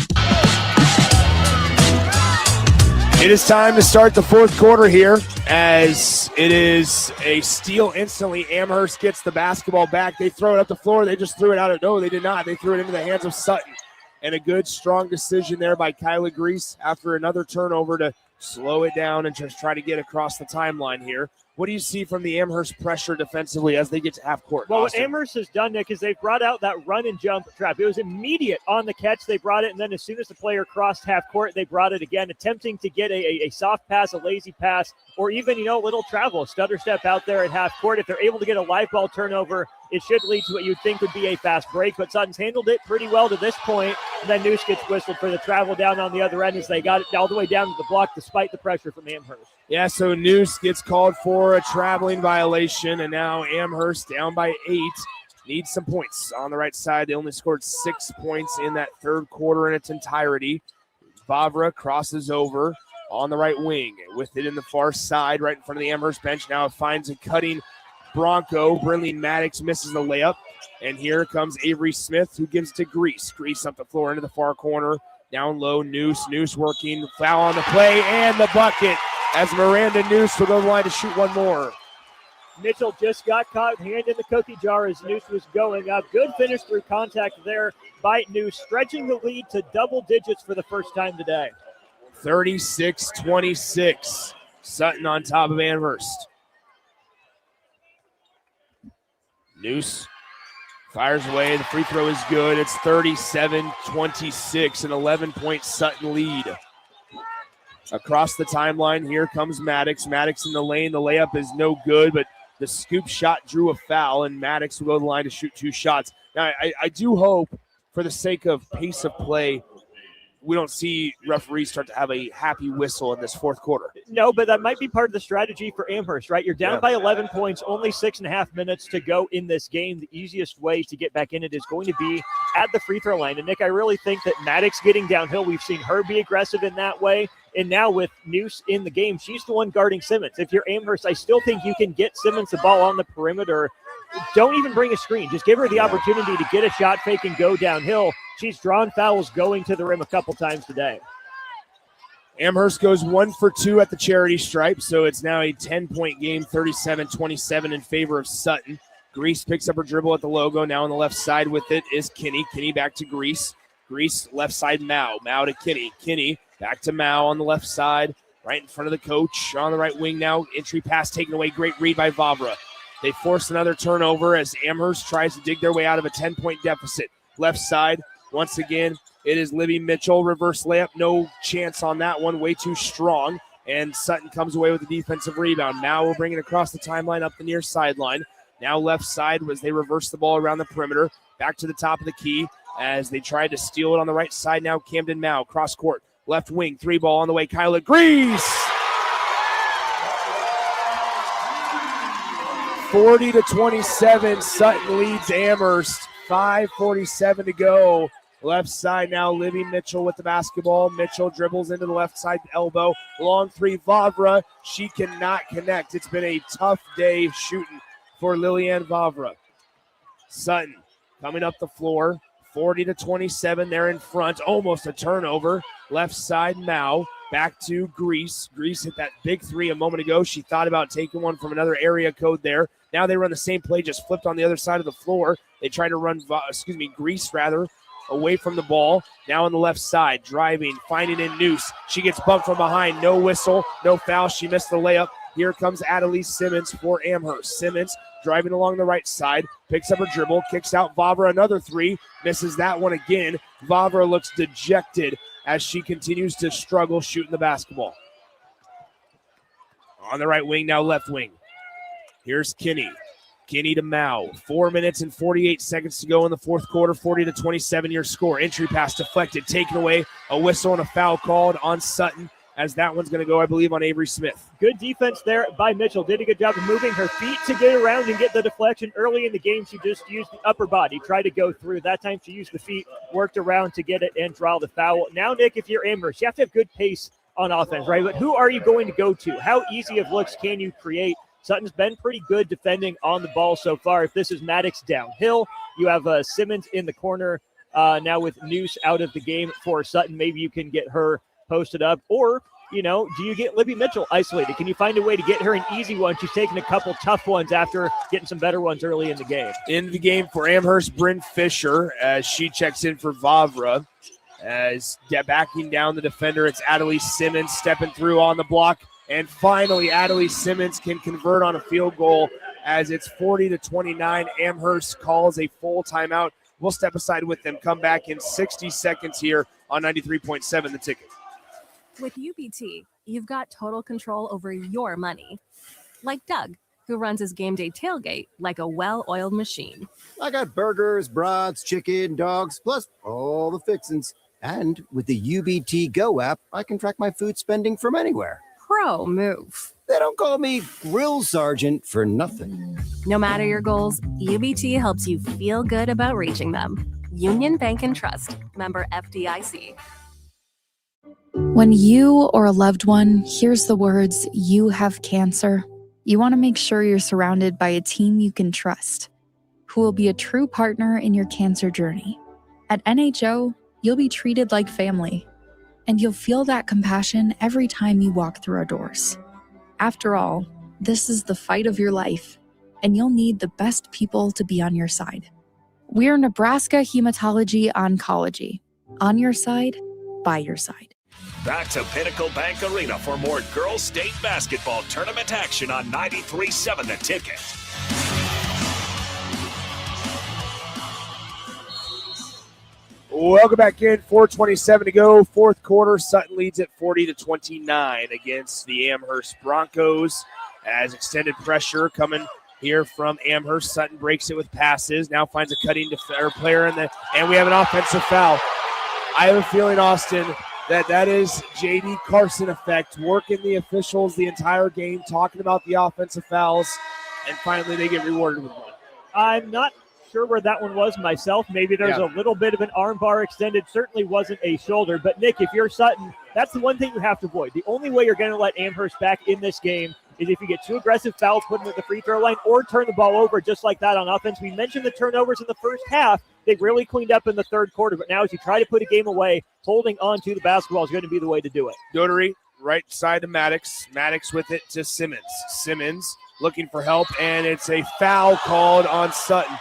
It is time to start the fourth quarter here, as it is a steal instantly. Amherst gets the basketball back. They throw it up the floor. They just threw it out. No, they did not. They threw it into the hands of Sutton. And a good, strong decision there by Kyla Grease after another turnover to slow it down and just try to get across the timeline here. What do you see from the Amherst pressure defensively as they get to half court? Well, Austin? what Amherst has done, Nick, is they've brought out that run and jump trap. It was immediate on the catch. They brought it, and then as soon as the player crossed half court, they brought it again, attempting to get a soft pass, a lazy pass, or even, a little travel, a stutter step out there at half court. If they're able to get a live ball turnover, it should lead to what you'd think would be a fast break, but Sutton's handled it pretty well to this point. And then Noose gets whistled for the travel down on the other end as they got it all the way down to the block despite the pressure from Amherst. Yeah, so Noose gets called for a traveling violation, and now Amherst down by 8. Needs some points on the right side. They only scored 6 points in that third quarter in its entirety. Vavra crosses over on the right wing with it in the far side right in front of the Amherst bench. Now it finds a cutting Bronco. Brilliant Maddox misses the layup. And here comes Avery Smith, who gives to Grease. Grease up the floor into the far corner. Down low, Noose. Noose working. Foul on the play and the bucket as Miranda Noose will go to the line to shoot one more. Mitchell just got caught hand in the cookie jar as Noose was going up. Good finish through contact there by Noose, stretching the lead to double digits for the first time today. 36-26. Sutton on top of Amherst. Noose fires away. The free throw is good. It's 37-26, an 11-point Sutton lead. Across the timeline, here comes Maddox. Maddox in the lane. The layup is no good, but the scoop shot drew a foul, and Maddox will go to the line to shoot 2 shots. Now, I do hope, for the sake of pace of play, we don't see referees start to have a happy whistle in this fourth quarter. No, but that might be part of the strategy for Amherst, right? You're down by 11 points, only 6.5 minutes to go in this game. The easiest way to get back in it is going to be at the free throw line. And, Nick, I really think that Maddox getting downhill, we've seen her be aggressive in that way. And now with Noose in the game, she's the one guarding Simmons. If you're Amherst, I still think you can get Simmons the ball on the perimeter. Don't even bring a screen. Just give her the opportunity to get a shot fake and go downhill. She's drawn fouls going to the rim a couple times today. Amherst goes 1 for 2 at the charity stripe, so it's now a 10-point game, 37-27 in favor of Sutton. Grease picks up her dribble at the logo. Now on the left side with it is Kinney. Kinney back to Grease. Grease left side Mao. Mao to Kinney. Kinney back to Mao on the left side, right in front of the coach. On the right wing now, entry pass taken away. Great read by Vavra. They force another turnover as Amherst tries to dig their way out of a 10-point deficit. Left side, once again, it is Libby Mitchell. Reverse layup, no chance on that one. Way too strong. And Sutton comes away with a defensive rebound. Now we'll bring it across the timeline up the near sideline. Now left side as they reverse the ball around the perimeter. Back to the top of the key as they tried to steal it on the right side. Now Camden Mao, cross court. Left wing, 3 ball on the way. Kyla Grease. 40-27. Sutton leads Amherst. 5:47 to go. Left side now, Libby Mitchell with the basketball. Mitchell dribbles into the left side elbow. Long 3, Vavra. She cannot connect. It's been a tough day shooting for Lillian Vavra. Sutton coming up the floor. 40-27. They're in front. Almost a turnover. Left side, Mao. Back to Grease. Grease hit that big 3 a moment ago. She thought about taking one from another area code there. Now they run the same play, just flipped on the other side of the floor. They try to run, Grease away from the ball. Now on the left side, driving, finding in Noose. She gets bumped from behind. No whistle, no foul. She missed the layup. Here comes Adelise Simmons for Amherst. Simmons driving along the right side, picks up her dribble, kicks out Vavra another 3, misses that one again. Vavra looks dejected as she continues to struggle shooting the basketball. On the right wing, now left wing. Here's Kinney. Kinney to Mao. 4 minutes and 48 seconds to go in the fourth quarter. 40-27 your score. Entry pass deflected, taken away. A whistle and a foul called on Sutton. as that one's going to go, I believe, on Avery Smith. Good defense there by Mitchell. Did a good job of moving her feet to get around and get the deflection. Early in the game, she just used the upper body, tried to go through. That time she used the feet, worked around to get it and draw the foul. Now, Nick, if you're Amherst, you have to have good pace on offense, right? But who are you going to go to? How easy of looks can you create? Sutton's been pretty good defending on the ball so far. If this is Maddox downhill, you have Simmons in the corner now with Noose out of the game for Sutton. Maybe you can get her posted up. Or, you know, do you get Libby Mitchell isolated? Can you find a way to get her an easy one? She's taken a couple tough ones after getting some better ones early in the game. In the game for Amherst, Bryn Fisher, as she checks in for Vavra. As backing down the defender, it's Adelie Simmons stepping through on the block. And finally, Adelie Simmons can convert on a field goal as it's 40-29. Amherst calls a full timeout. We'll step aside with them, come back in 60 seconds here on 93.7 The Ticket. With UBT, you've got total control over your money. Like Doug, who runs his game day tailgate like a well-oiled machine. I got burgers, brats, chicken, dogs, plus all the fixins. And with the UBT Go app, I can track my food spending from anywhere. Pro move. They don't call me Grill Sergeant for nothing. No matter your goals, UBT helps you feel good about reaching them. Union Bank and Trust. Member FDIC. When you or a loved one hears the words, "you have cancer," you want to make sure you're surrounded by a team you can trust, who will be a true partner in your cancer journey. At NHO, you'll be treated like family, and you'll feel that compassion every time you walk through our doors. After all, this is the fight of your life, and you'll need the best people to be on your side. We're Nebraska Hematology Oncology. On your side, by your side. Back to Pinnacle Bank Arena for more girls state basketball tournament action on 93.7 The Ticket. Welcome back in. 4:27 to go. Fourth quarter. Sutton leads at 40-29 against the Amherst Broncos. As extended pressure coming here from Amherst. Sutton breaks it with passes. Now finds a cutting player and we have an offensive foul. I have a feeling, Austin, that is J.D. Carson effect, working the officials the entire game, talking about the offensive fouls, and finally they get rewarded with one. I'm not sure where that one was myself. Maybe there's a little bit of an arm bar extended. Certainly wasn't a shoulder. But, Nick, if you're Sutton, that's the one thing you have to avoid. The only way you're going to let Amherst back in this game is if you get two aggressive fouls, put them at the free throw line, or turn the ball over just like that on offense. We mentioned the turnovers in the first half. They really cleaned up in the third quarter. But now as you try to put a game away, holding on to the basketball is going to be the way to do it. Dotery, right side to Maddox. Maddox with it to Simmons. Simmons looking for help, and it's a foul called on Sutton.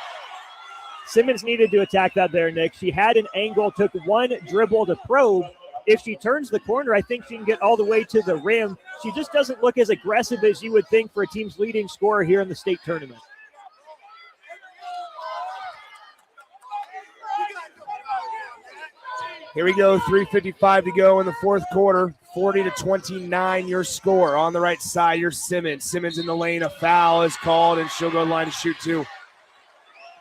Simmons needed to attack that there, Nick. She had an angle, took one dribble to probe. If she turns the corner, I think she can get all the way to the rim. She just doesn't look as aggressive as you would think for a team's leading scorer here in the state tournament. Here we go, 3:55 to go in the fourth quarter. 40-29 your score. On the right side, your Simmons. Simmons in the lane, a foul is called, and she'll go to the line to shoot two.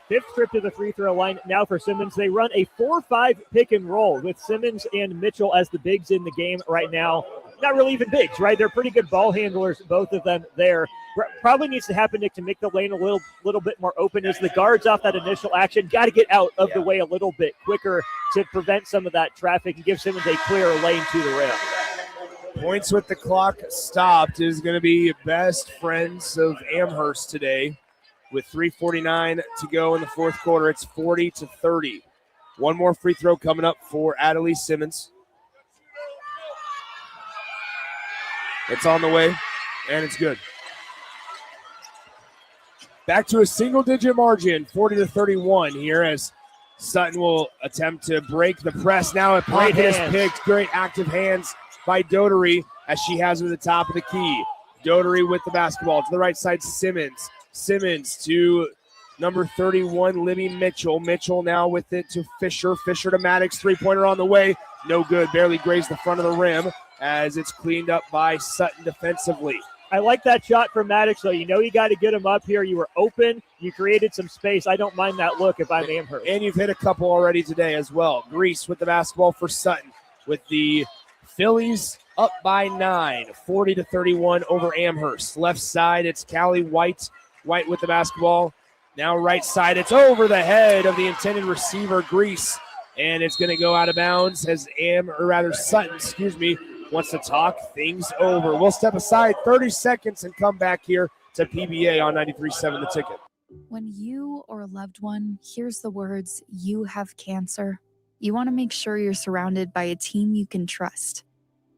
Fifth trip to the free throw line now for Simmons. They run a 4-5 pick and roll with Simmons and Mitchell as the bigs in the game right now. Not really even bigs, right? They're pretty good ball handlers, both of them there. Probably needs to happen, Nick, to make the lane a little bit more open as the guards off that initial action. Got to get out of the way a little bit quicker to prevent some of that traffic and give Simmons a clearer lane to the rim. Points with the clock stopped is going to be best friends of Amherst today. With 3:49 to go in the fourth quarter, it's 40-30. One more free throw coming up for Adelie Simmons. It's on the way, and it's good. Back to a single-digit margin, 40-31 here as Sutton will attempt to break the press. Now a pocket is picked. Great active hands by Dotery as she has her at the top of the key. Dotery with the basketball to the right side, Simmons. Simmons to number 31, Libby Mitchell. Mitchell now with it to Fisher. Fisher to Maddox. Three-pointer on the way. No good. Barely grazed the front of the rim as it's cleaned up by Sutton defensively. I like that shot from Maddox, though. You know you got to get him up here. You were open. You created some space. I don't mind that look if I'm Amherst. And you've hit a couple already today as well. Grease with the basketball for Sutton with the Phillies up by 9, 40-31 over Amherst. Left side, it's Callie White. White with the basketball. Now right side, it's over the head of the intended receiver, Grease. And it's going to go out of bounds as Sutton, wants to talk things over. We'll step aside 30 seconds and come back here to PBA on 93.7 The Ticket. When you or a loved one hears the words, "you have cancer," you want to make sure you're surrounded by a team you can trust,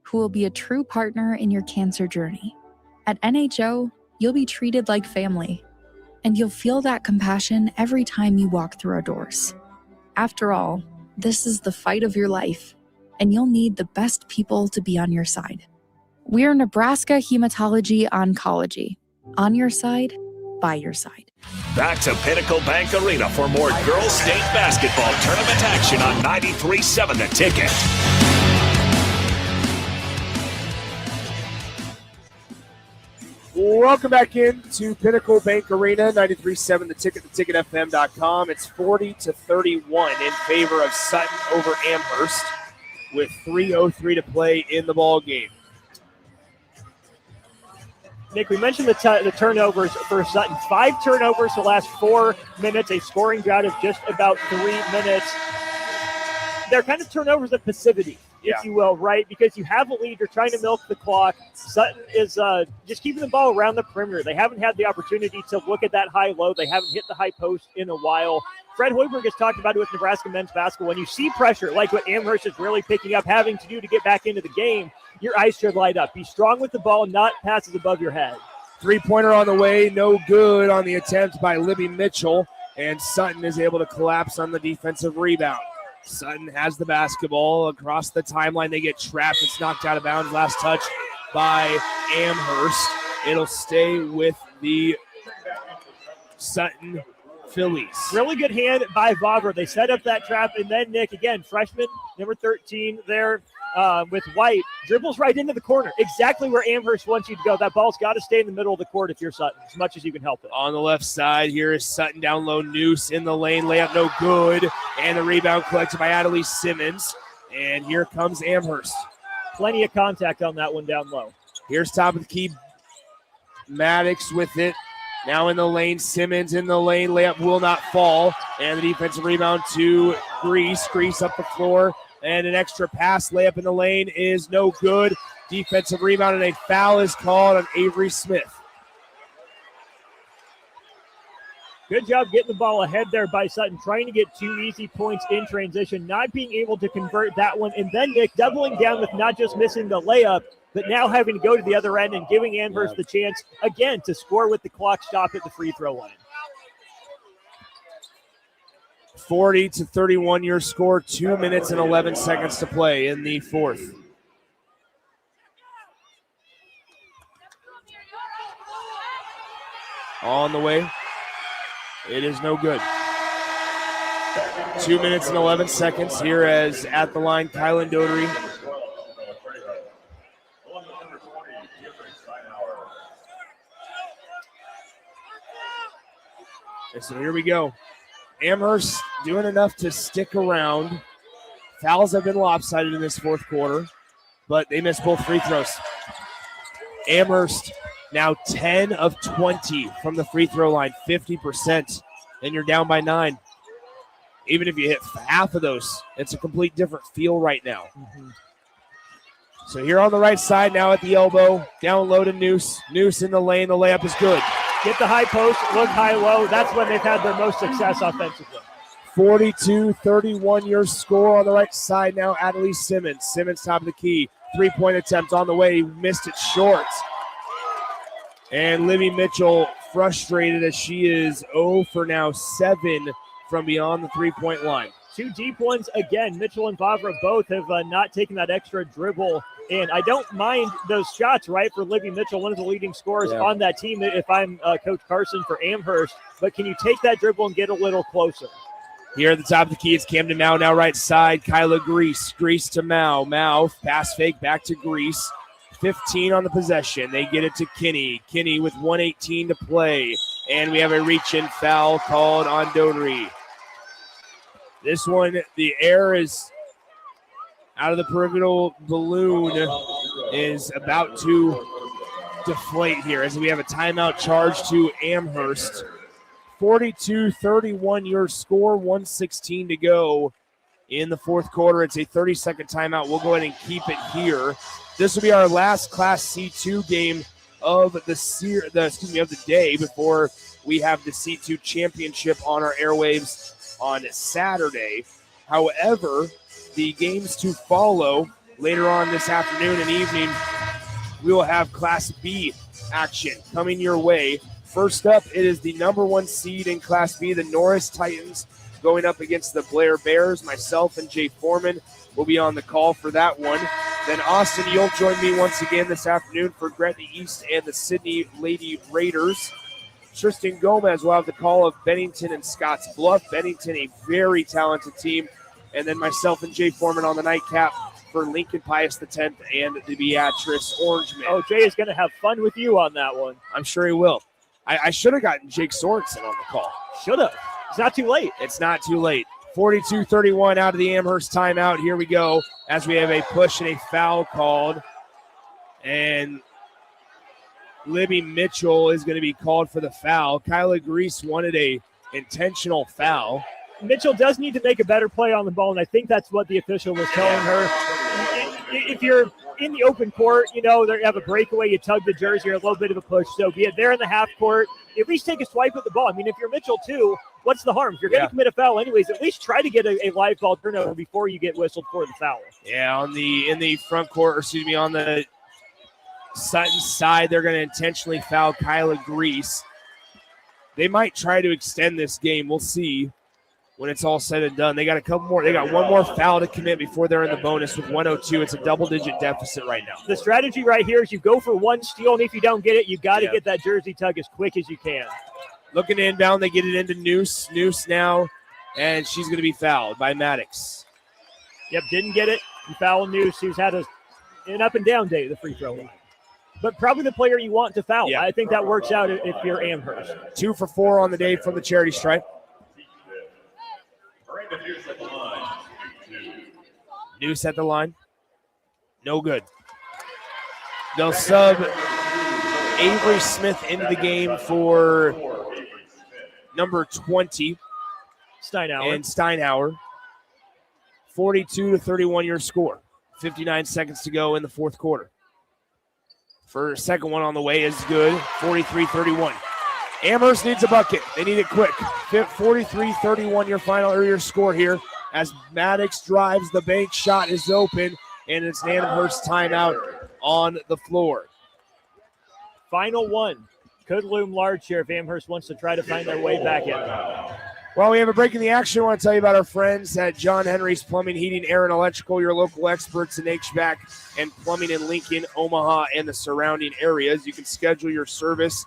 who will be a true partner in your cancer journey. At NHO, you'll be treated like family, and you'll feel that compassion every time you walk through our doors. After all, this is the fight of your life, and you'll need the best people to be on your side. We're Nebraska Hematology Oncology. On your side, by your side. Back to Pinnacle Bank Arena for more girls state basketball tournament action on 93.7 The Ticket. Welcome back in to Pinnacle Bank Arena, 93.7 The Ticket, theticketfm.com. It's 40-31 in favor of Sutton over Amherst with 3:03 to play in the ball game. Nick, we mentioned the turnovers for Sutton. 5 turnovers the last 4 minutes, a scoring drought of just about 3 minutes. They're kind of turnovers of passivity, if you will, right? Because you have a lead, you're trying to milk the clock. Sutton is just keeping the ball around the perimeter. They haven't had the opportunity to look at that high-low. They haven't hit the high post in a while. Fred Hoiberg has talked about it with Nebraska men's basketball. When you see pressure, like what Amherst is really picking up, having to do to get back into the game, your eyes should light up. Be strong with the ball, not passes above your head. Three-pointer on the way, no good on the attempt by Libby Mitchell, and Sutton is able to collapse on the defensive rebound. Sutton has the basketball across the timeline. They get trapped. It's knocked out of bounds. Last touch by Amherst. It'll stay with the Sutton Phillies. Really good hand by Vavra. They set up that trap, and then Nick, again, freshman, number 13 there with White, dribbles right into the corner. Exactly where Amherst wants you to go. That ball's got to stay in the middle of the court if you're Sutton, as much as you can help it. On the left side, here is Sutton down low. Noose in the lane. Layup no good. And the rebound collected by Adelie Simmons. And here comes Amherst. Plenty of contact on that one down low. Here's top of the key. Maddox with it. Now in the lane, Simmons in the lane. Layup will not fall. And the defensive rebound to Grease. Grease up the floor. And an extra pass. Layup in the lane is no good. Defensive rebound and a foul is called on Avery Smith. Good job getting the ball ahead there by Sutton, trying to get 2 easy points in transition, not being able to convert that one. And then Nick doubling down with not just missing the layup, but now having to go to the other end and giving Amherst the chance, again, to score with the clock stopped at the free throw line. 40-31 your score, 2 minutes and 11 seconds to play in the fourth. On the way. It is no good. 2 minutes and 11 seconds here as at the line, Kylan Dotery. And so here we go. Amherst doing enough to stick around. Fouls have been lopsided in this fourth quarter, but they missed both free throws. Amherst now 10 of 20 from the free throw line, 50%, and you're down by 9. Even if you hit half of those, it's a complete different feel right now. So here on the right side now at the elbow, down low to Noose. Noose in the lane, the layup is good. Get the high post, look high-low. That's when they've had their most success offensively. 42-31 your score on the right side now, Adelie Simmons. Simmons top of the key. Three-point attempt on the way. He missed it short. And Libby Mitchell frustrated as she is 0 for now 7 from beyond the three-point line. 2 deep ones again. Mitchell and Vavra both have not taken that extra dribble. And I don't mind those shots, right, for Libby Mitchell, one of the leading scorers on that team if I'm Coach Carson for Amherst. But can you take that dribble and get a little closer? Here at the top of the key, it's Camden Mao, now right side. Kyla Grease. Grease to Mao. Mao, pass fake back to Grease. 15 on the possession. They get it to Kinney. Kinney with 1:18 to play. And we have a reach-in foul called on Dotery. This one, the air is out of the perimeter balloon is about to deflate here as we have a timeout charge to Amherst. 42-31 your score, 1:16 to go in the fourth quarter. It's a 30-second timeout. We'll go ahead and keep it here. This will be our last Class C2 game of the day before we have the C2 championship on our airwaves on Saturday. However, the games to follow later on this afternoon and evening, we will have Class B action coming your way. First up, it is the number 1 seed in Class B, the Norris Titans, going up against the Blair Bears. Myself and Jay Foreman will be on the call for that one. Then, Austin, you'll join me once again this afternoon for Gretna East and the Sydney Lady Raiders. Tristan Gomez will have the call of Bennington and Scotts Bluff. Bennington, a very talented team. And then myself and Jay Foreman on the nightcap for Lincoln Pius X and the Beatrice Orangemen. Oh, Jay is going to have fun with you on that one. I'm sure he will. I should have gotten Jake Sorensen on the call. Should have. It's not too late. It's not too late. 42-31 out of the Amherst timeout. Here we go as we have a push and a foul called. And Libby Mitchell is going to be called for the foul. Kyla Grease wanted a intentional foul. Mitchell does need to make a better play on the ball, and I think that's what the official was telling her. If you're in the open court, you have a breakaway, you tug the jersey, or a little bit of a push. So be it there in the half court, at least take a swipe at the ball. I mean, if you're Mitchell too, what's the harm? If you're going to commit a foul anyways, at least try to get a live ball turnover before you get whistled for the foul. Yeah, in the front court, on the Sutton side, they're going to intentionally foul Kyla Grease. They might try to extend this game. We'll see when it's all said and done. They got a couple more. They got one more foul to commit before they're in the bonus with 1:02. It's a double-digit deficit right now. The strategy right here is you go for one steal, and if you don't get it, you got to get that jersey tug as quick as you can. Looking to inbound, they get it into Noose. Noose now, and she's going to be fouled by Maddox. Yep, didn't get it. You foul Noose, who's had an up-and-down day at the free throw line. But probably the player you want to foul. Yeah. I think that works out if you're Amherst. 2 for 4 on the day from the charity stripe. Noose at the line. No good. They'll sub Avery Smith into the game for number 20. Steinhauer. And Steinhauer. 42-31 your score. 59 seconds to go in the fourth quarter. First, second one on the way is good. 43-31. Amherst needs a bucket. They need it quick. 43-31 your score here as Maddox drives. The bank shot is open, and it's an Amherst timeout on the floor. Final one. Could loom large here if Amherst wants to try to find their way back in. Well, we have a break in the action. I want to tell you about our friends at John Henry's Plumbing, Heating, Air, and Electrical, your local experts in HVAC and plumbing in Lincoln, Omaha, and the surrounding areas. You can schedule your service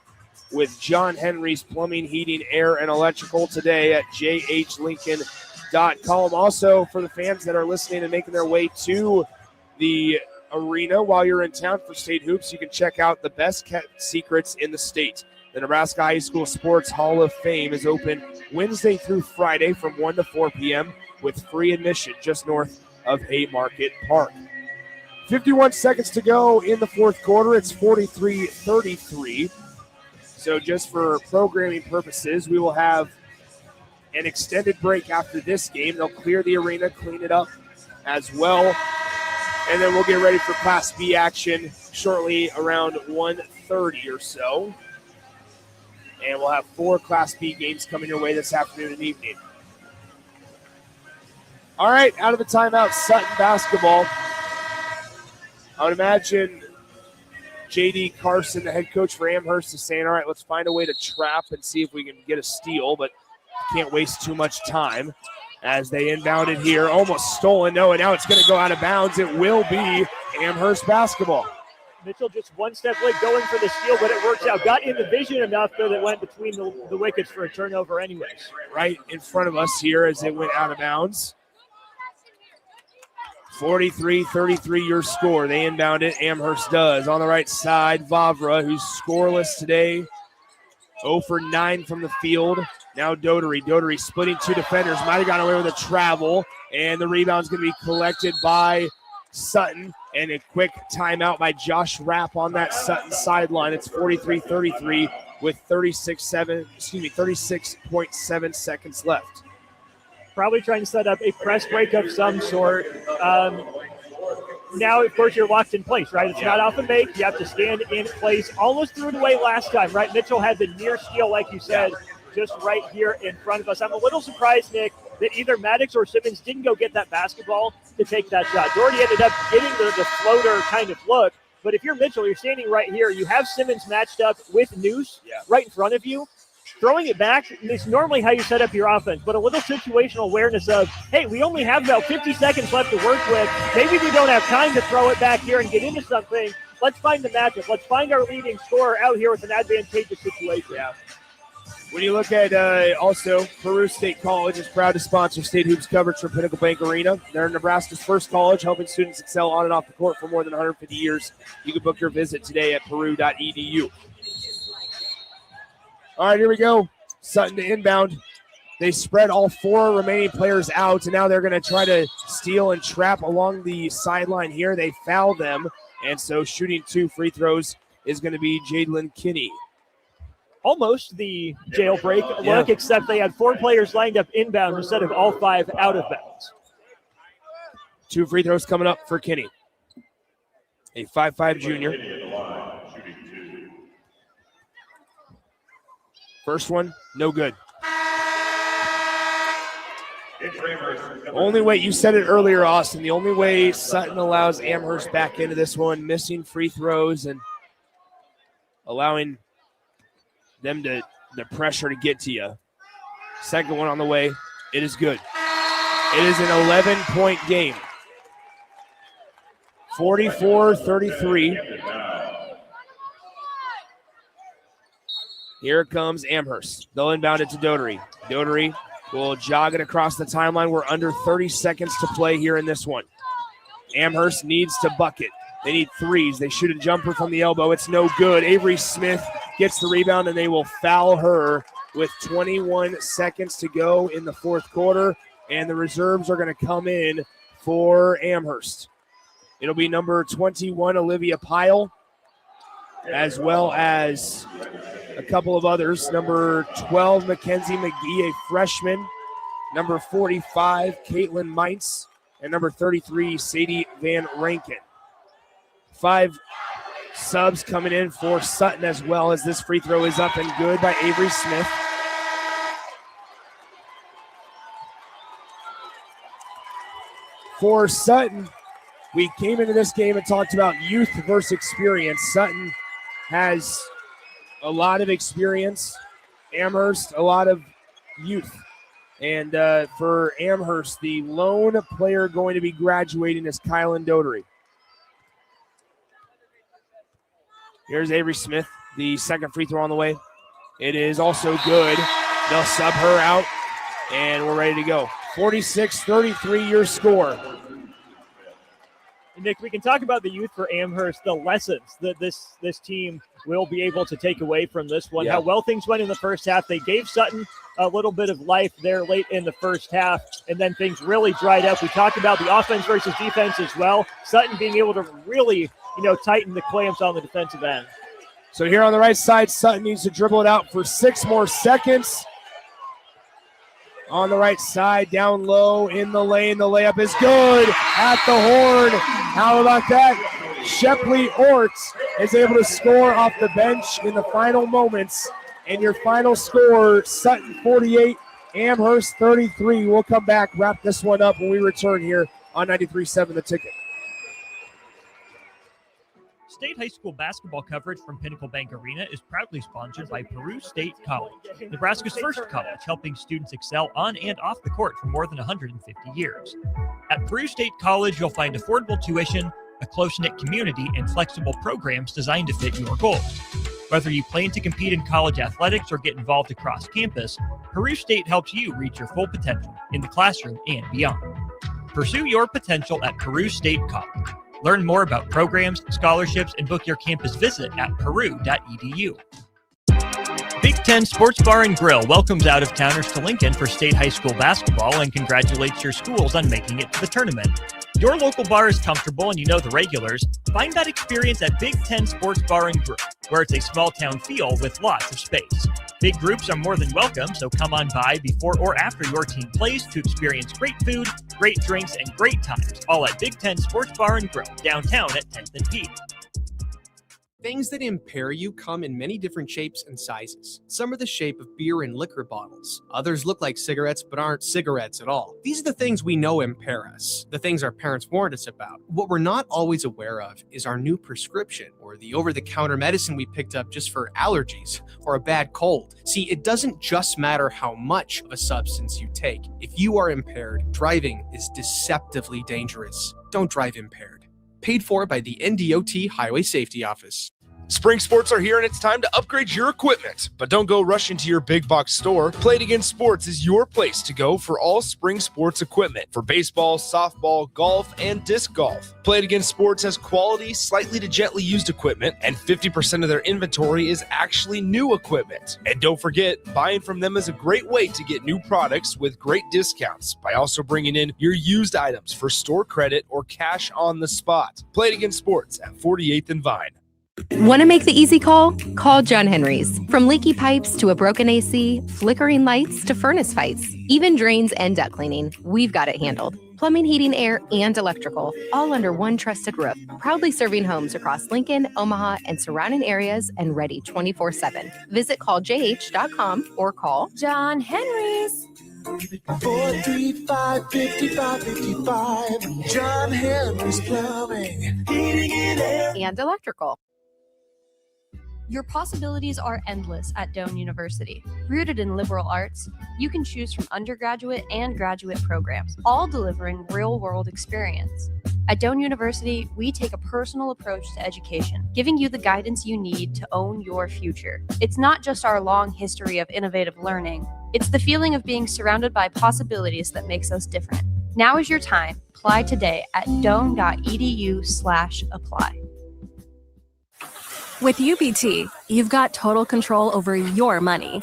with John Henry's Plumbing, Heating, Air, and Electrical today at jhlincoln.com. Also, for the fans that are listening and making their way to the arena while you're in town for state hoops, you can check out the best kept secrets in the state. The Nebraska High School Sports Hall of Fame is open Wednesday through Friday from 1 to 4 p.m. with free admission just north of Haymarket Park. 51 seconds to go in the fourth quarter. It's 43-33. So just for programming purposes, we will have an extended break after this game. They'll clear the arena, clean it up as well. And then we'll get ready for Class B action shortly around 1:30 or so. And we'll have 4 Class B games coming your way this afternoon and evening. All right, out of the timeout, Sutton basketball. I would imagine J.D. Carson, the head coach for Amherst, is saying, all right, let's find a way to trap and see if we can get a steal, but can't waste too much time as they inbound it here. Almost stolen. No, and now it's going to go out of bounds. It will be Amherst basketball. Mitchell just one step late going for the steal, but it works out. Got in the vision enough that it went between the wickets for a turnover anyways. Right in front of us here as it went out of bounds. 43-33 your score. They inbound it. Amherst does. On the right side, Vavra, who's scoreless today. 0 for 9 from the field. Now Dotery. Dotery splitting 2 defenders. Might have gotten away with a travel. And the rebound's going to be collected by Sutton, and a quick timeout by Josh Rapp on that Sutton sideline. It's 43-33 with 36.7 seconds left. Probably trying to set up a press break of some sort. Now, of course, you're locked in place, right? It's not off a make. You have to stand in place. Almost threw it away last time, right? Mitchell had the near steal, like you said, just right here in front of us. I'm a little surprised, Nick, that either Maddox or Simmons didn't go get that basketball to take that shot. Doherty ended up getting the floater kind of look. But if you're Mitchell, you're standing right here. You have Simmons matched up with Noose right in front of you. Throwing it back is normally how you set up your offense, but a little situational awareness of, hey, we only have about 50 seconds left to work with. Maybe we don't have time to throw it back here and get into something. Let's find the matchup. Let's find our leading scorer out here with an advantageous situation. Yeah. When you look at also, Peru State College is proud to sponsor State Hoops coverage from Pinnacle Bank Arena. They're Nebraska's first college, helping students excel on and off the court for more than 150 years. You can book your visit today at peru.edu. All right, here we go. Sutton to inbound. They spread all 4 remaining players out, and now they're going to try to steal and trap along the sideline here. They foul them, and so shooting 2 free throws is going to be Jadlyn Kinney. Almost the jailbreak look, except they had 4 players lined up inbound instead of all 5 out of bounds. 2 free throws coming up for Kinney. A 5'5" junior. First one, no good. Only way, you said it earlier, Austin, the only way Sutton allows Amherst back into this one, missing free throws and allowing them the pressure to get to you. Second one on the way. It is good. It is an 11-point game. 44-33. Here comes Amherst. They'll inbound it to Doherty. Doherty will jog it across the timeline. We're under 30 seconds to play here in this one. Amherst needs to bucket. They need threes. They shoot a jumper from the elbow. It's no good. Avery Smith gets the rebound, and they will foul her with 21 seconds to go in the fourth quarter, and the reserves are going to come in for Amherst. It'll be number 21, Olivia Pyle, as well as a couple of others. Number 12, Mackenzie McGee, a freshman. Number 45, Caitlin Meintz. And number 33, Sadie Van Rankin. 5 subs coming in for Sutton as well, as this free throw is up and good by Avery Smith. For Sutton, we came into this game and talked about youth versus experience. Sutton has a lot of experience. Amherst, a lot of youth. And for Amherst, the lone player going to be graduating is Kylan Doherty. Here's Avery Smith, the second free throw on the way. It is also good. They'll sub her out, and we're ready to go. 46-33 your score. Nick, we can talk about the youth for Amherst, the lessons that this team will be able to take away from this one. How well things went in the first half. They gave Sutton a little bit of life there late in the first half, and then things really dried up. We talked about the offense versus defense as well. Sutton being able to really, tighten the clamps on the defensive end. So here on the right side, Sutton needs to dribble it out for 6 more seconds. On the right side, down low in the lane. The layup is good at the horn. How about that? Shepley Orts is able to score off the bench in the final moments. And your final score, Sutton 48, Amherst 33. We'll come back, wrap this one up when we return here on 93.7 The Ticket. State high school basketball coverage from Pinnacle Bank Arena is proudly sponsored by Peru State College, Nebraska's first college, helping students excel on and off the court for more than 150 years. At Peru State College, you'll find affordable tuition, a close-knit community, and flexible programs designed to fit your goals. Whether you plan to compete in college athletics or get involved across campus, Peru State helps you reach your full potential in the classroom and beyond. Pursue your potential at Peru State College. Learn more about programs, scholarships, and book your campus visit at peru.edu. Big Ten Sports Bar and Grill welcomes out-of-towners to Lincoln for state high school basketball and congratulates your schools on making it to the tournament. Your local bar is comfortable and you know the regulars. Find that experience at Big Ten Sports Bar and Grill, where it's a small town feel with lots of space. Big groups are more than welcome, so come on by before or after your team plays to experience great food, great drinks, and great times, all at Big Ten Sports Bar and Grill, downtown at 10th and P. Things that impair you come in many different shapes and sizes. Some are the shape of beer and liquor bottles. Others look like cigarettes but aren't cigarettes at all. These are the things we know impair us, the things our parents warned us about. What we're not always aware of is our new prescription or the over-the-counter medicine we picked up just for allergies or a bad cold. See, it doesn't just matter how much of a substance you take. If you are impaired, driving is deceptively dangerous. Don't drive impaired. Paid for by the NDOT Highway Safety Office. Spring sports are here and it's time to upgrade your equipment. But don't go rushing to your big box store. Play It Again Sports is your place to go for all spring sports equipment for baseball, softball, golf, and disc golf. Play It Again Sports has quality, slightly to gently used equipment, and 50% of their inventory is actually new equipment. And don't forget, buying from them is a great way to get new products with great discounts by also bringing in your used items for store credit or cash on the spot. Play It Again Sports at 48th and Vine. Want to make the easy call? Call John Henry's. From leaky pipes to a broken AC, flickering lights to furnace fights, even drains and duct cleaning, we've got it handled. Plumbing, heating, air, and electrical, all under one trusted roof. Proudly serving homes across Lincoln, Omaha, and surrounding areas and ready 24/7. Visit calljh.com or call John Henry's. 435-5555. John Henry's Plumbing, Heating and Air, and Electrical. Your possibilities are endless at Doane University. Rooted in liberal arts, you can choose from undergraduate and graduate programs, all delivering real-world experience. At Doane University, we take a personal approach to education, giving you the guidance you need to own your future. It's not just our long history of innovative learning, it's the feeling of being surrounded by possibilities that makes us different. Now is your time. Apply today at doane.edu/apply. With UBT, you've got total control over your money.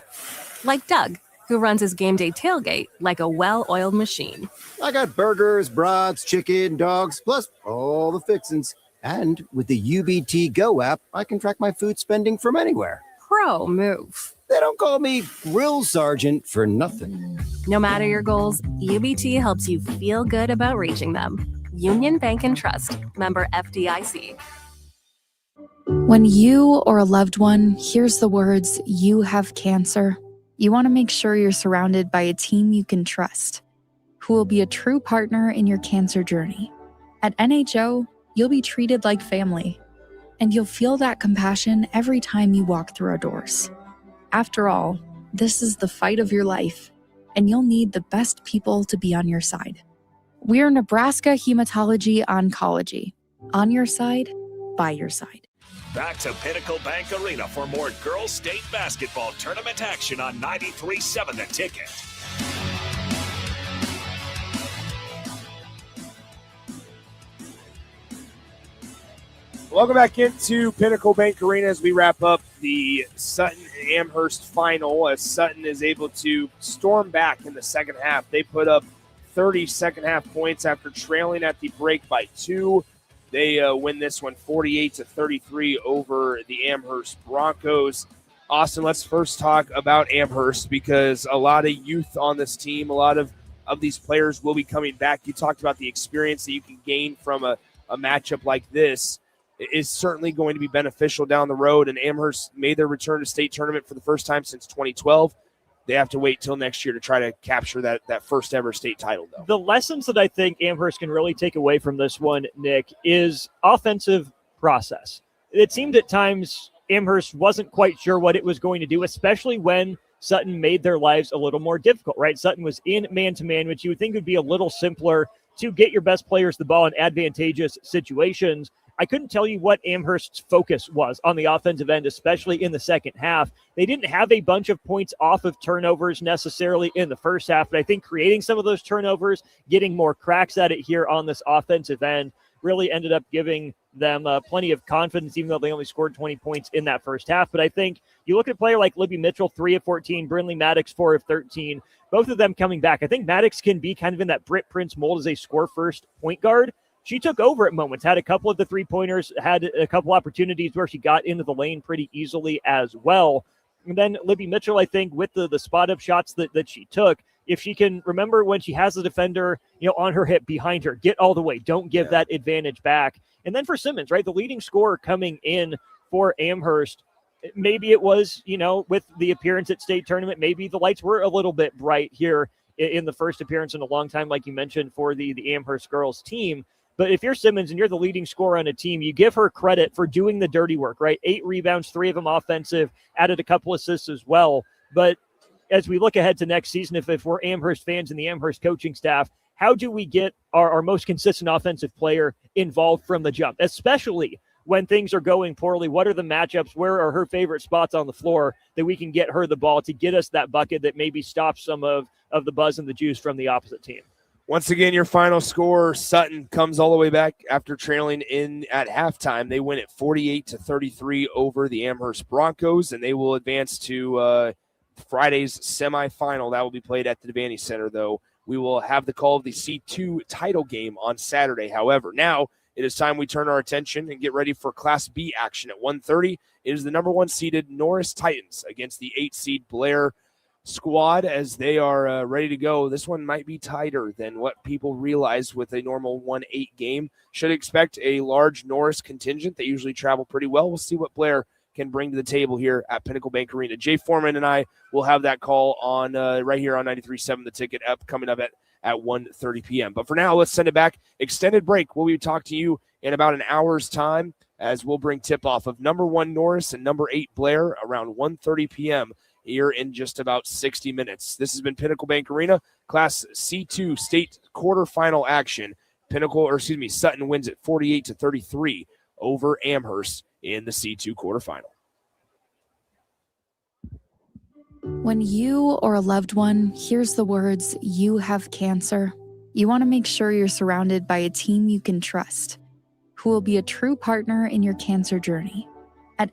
Like Doug, who runs his game day tailgate like a well-oiled machine. I got burgers, brats, chicken, dogs, plus all the fixins. And with the UBT Go app, I can track my food spending from anywhere. Pro move. They don't call me Grill Sergeant for nothing. No matter your goals, UBT helps you feel good about reaching them. Union Bank and Trust, member FDIC. When you or a loved one hears the words, "you have cancer," you want to make sure you're surrounded by a team you can trust, who will be a true partner in your cancer journey. At NHO, you'll be treated like family, and you'll feel that compassion every time you walk through our doors. After all, this is the fight of your life, and you'll need the best people to be on your side. We're Nebraska Hematology Oncology. On your side, by your side. Back to Pinnacle Bank Arena for more girls' state basketball tournament action on 93.7 The Ticket. Welcome back into Pinnacle Bank Arena as we wrap up the Sutton and Amherst final, as Sutton is able to storm back in the second half. They put up 30 second half points after trailing at the break by 2. They win this one 48-33 over the Amherst Broncos. Austin, let's first talk about Amherst, because a lot of youth on this team, a lot of these players will be coming back. You talked about the experience that you can gain from a matchup like this. It is certainly going to be beneficial down the road, and Amherst made their return to state tournament for the first time since 2012. They have to wait till next year to try to capture that first ever state title, though. The lessons that I think Amherst can really take away from this one, Nick, is offensive process. It seemed at times Amherst wasn't quite sure what it was going to do, especially when Sutton made their lives a little more difficult, right? Sutton was in man-to-man, which you would think would be a little simpler to get your best players the ball in advantageous situations. I couldn't tell you what Amherst's focus was on the offensive end, especially in the second half. They didn't have a bunch of points off of turnovers necessarily in the first half, but I think creating some of those turnovers, getting more cracks at it here on this offensive end, really ended up giving them plenty of confidence, even though they only scored 20 points in that first half. But I think you look at a player like Libby Mitchell, 3 of 14, Brindley Maddox, 4 of 13, both of them coming back. I think Maddox can be kind of in that Britt Prince mold as a score-first point guard. she took over at moments, had a couple of the three-pointers, had a couple opportunities where she got into the lane pretty easily as well. And then Libby Mitchell, I think, with the spot-up shots that she took, if she can remember when she has the defender, on her hip behind her, get all the way. Don't give that advantage back. And then for Simmons, right, the leading scorer coming in for Amherst, maybe it was, with the appearance at state tournament, maybe the lights were a little bit bright here in the first appearance in a long time, like you mentioned, for the Amherst girls team. But if you're Simmons and you're the leading scorer on a team, you give her credit for doing the dirty work, right? 8 rebounds, 3 of them offensive, added a couple assists as well. But as we look ahead to next season, if we're Amherst fans and the Amherst coaching staff, how do we get our most consistent offensive player involved from the jump, especially when things are going poorly? What are the matchups? Where are her favorite spots on the floor that we can get her the ball to get us that bucket that maybe stops some of the buzz and the juice from the opposite team? Once again, your final score, Sutton comes all the way back after trailing in at halftime. They win at 48-33 over the Amherst Broncos, and they will advance to Friday's semifinal. That will be played at the Devaney Center, though. We will have the call of the C2 title game on Saturday. However, now it is time we turn our attention and get ready for Class B action at 1:30. It is the number 1 seeded Norris Titans against the 8 seed Blair squad as they are ready to go. This one might be tighter than what people realize with a normal 1-8 game. Should expect a large Norris contingent. They usually travel pretty well. We'll see what Blair can bring to the table here at Pinnacle Bank Arena. Jay Foreman and I will have that call on right here on 93.7 The Ticket coming up at 1:30 p.m. But for now, let's send it back. Extended break. We'll be talking to you in about an hour's time as we'll bring tip-off of number 1 Norris and number 8 Blair around 1:30 p.m. here in just about 60 minutes. This has been Pinnacle Bank Arena, Class C2 state quarterfinal action. Sutton wins it 48-33 over Amherst in the C2 quarterfinal. When you or a loved one hears the words, "You have cancer," you want to make sure you're surrounded by a team you can trust, who will be a true partner in your cancer journey. At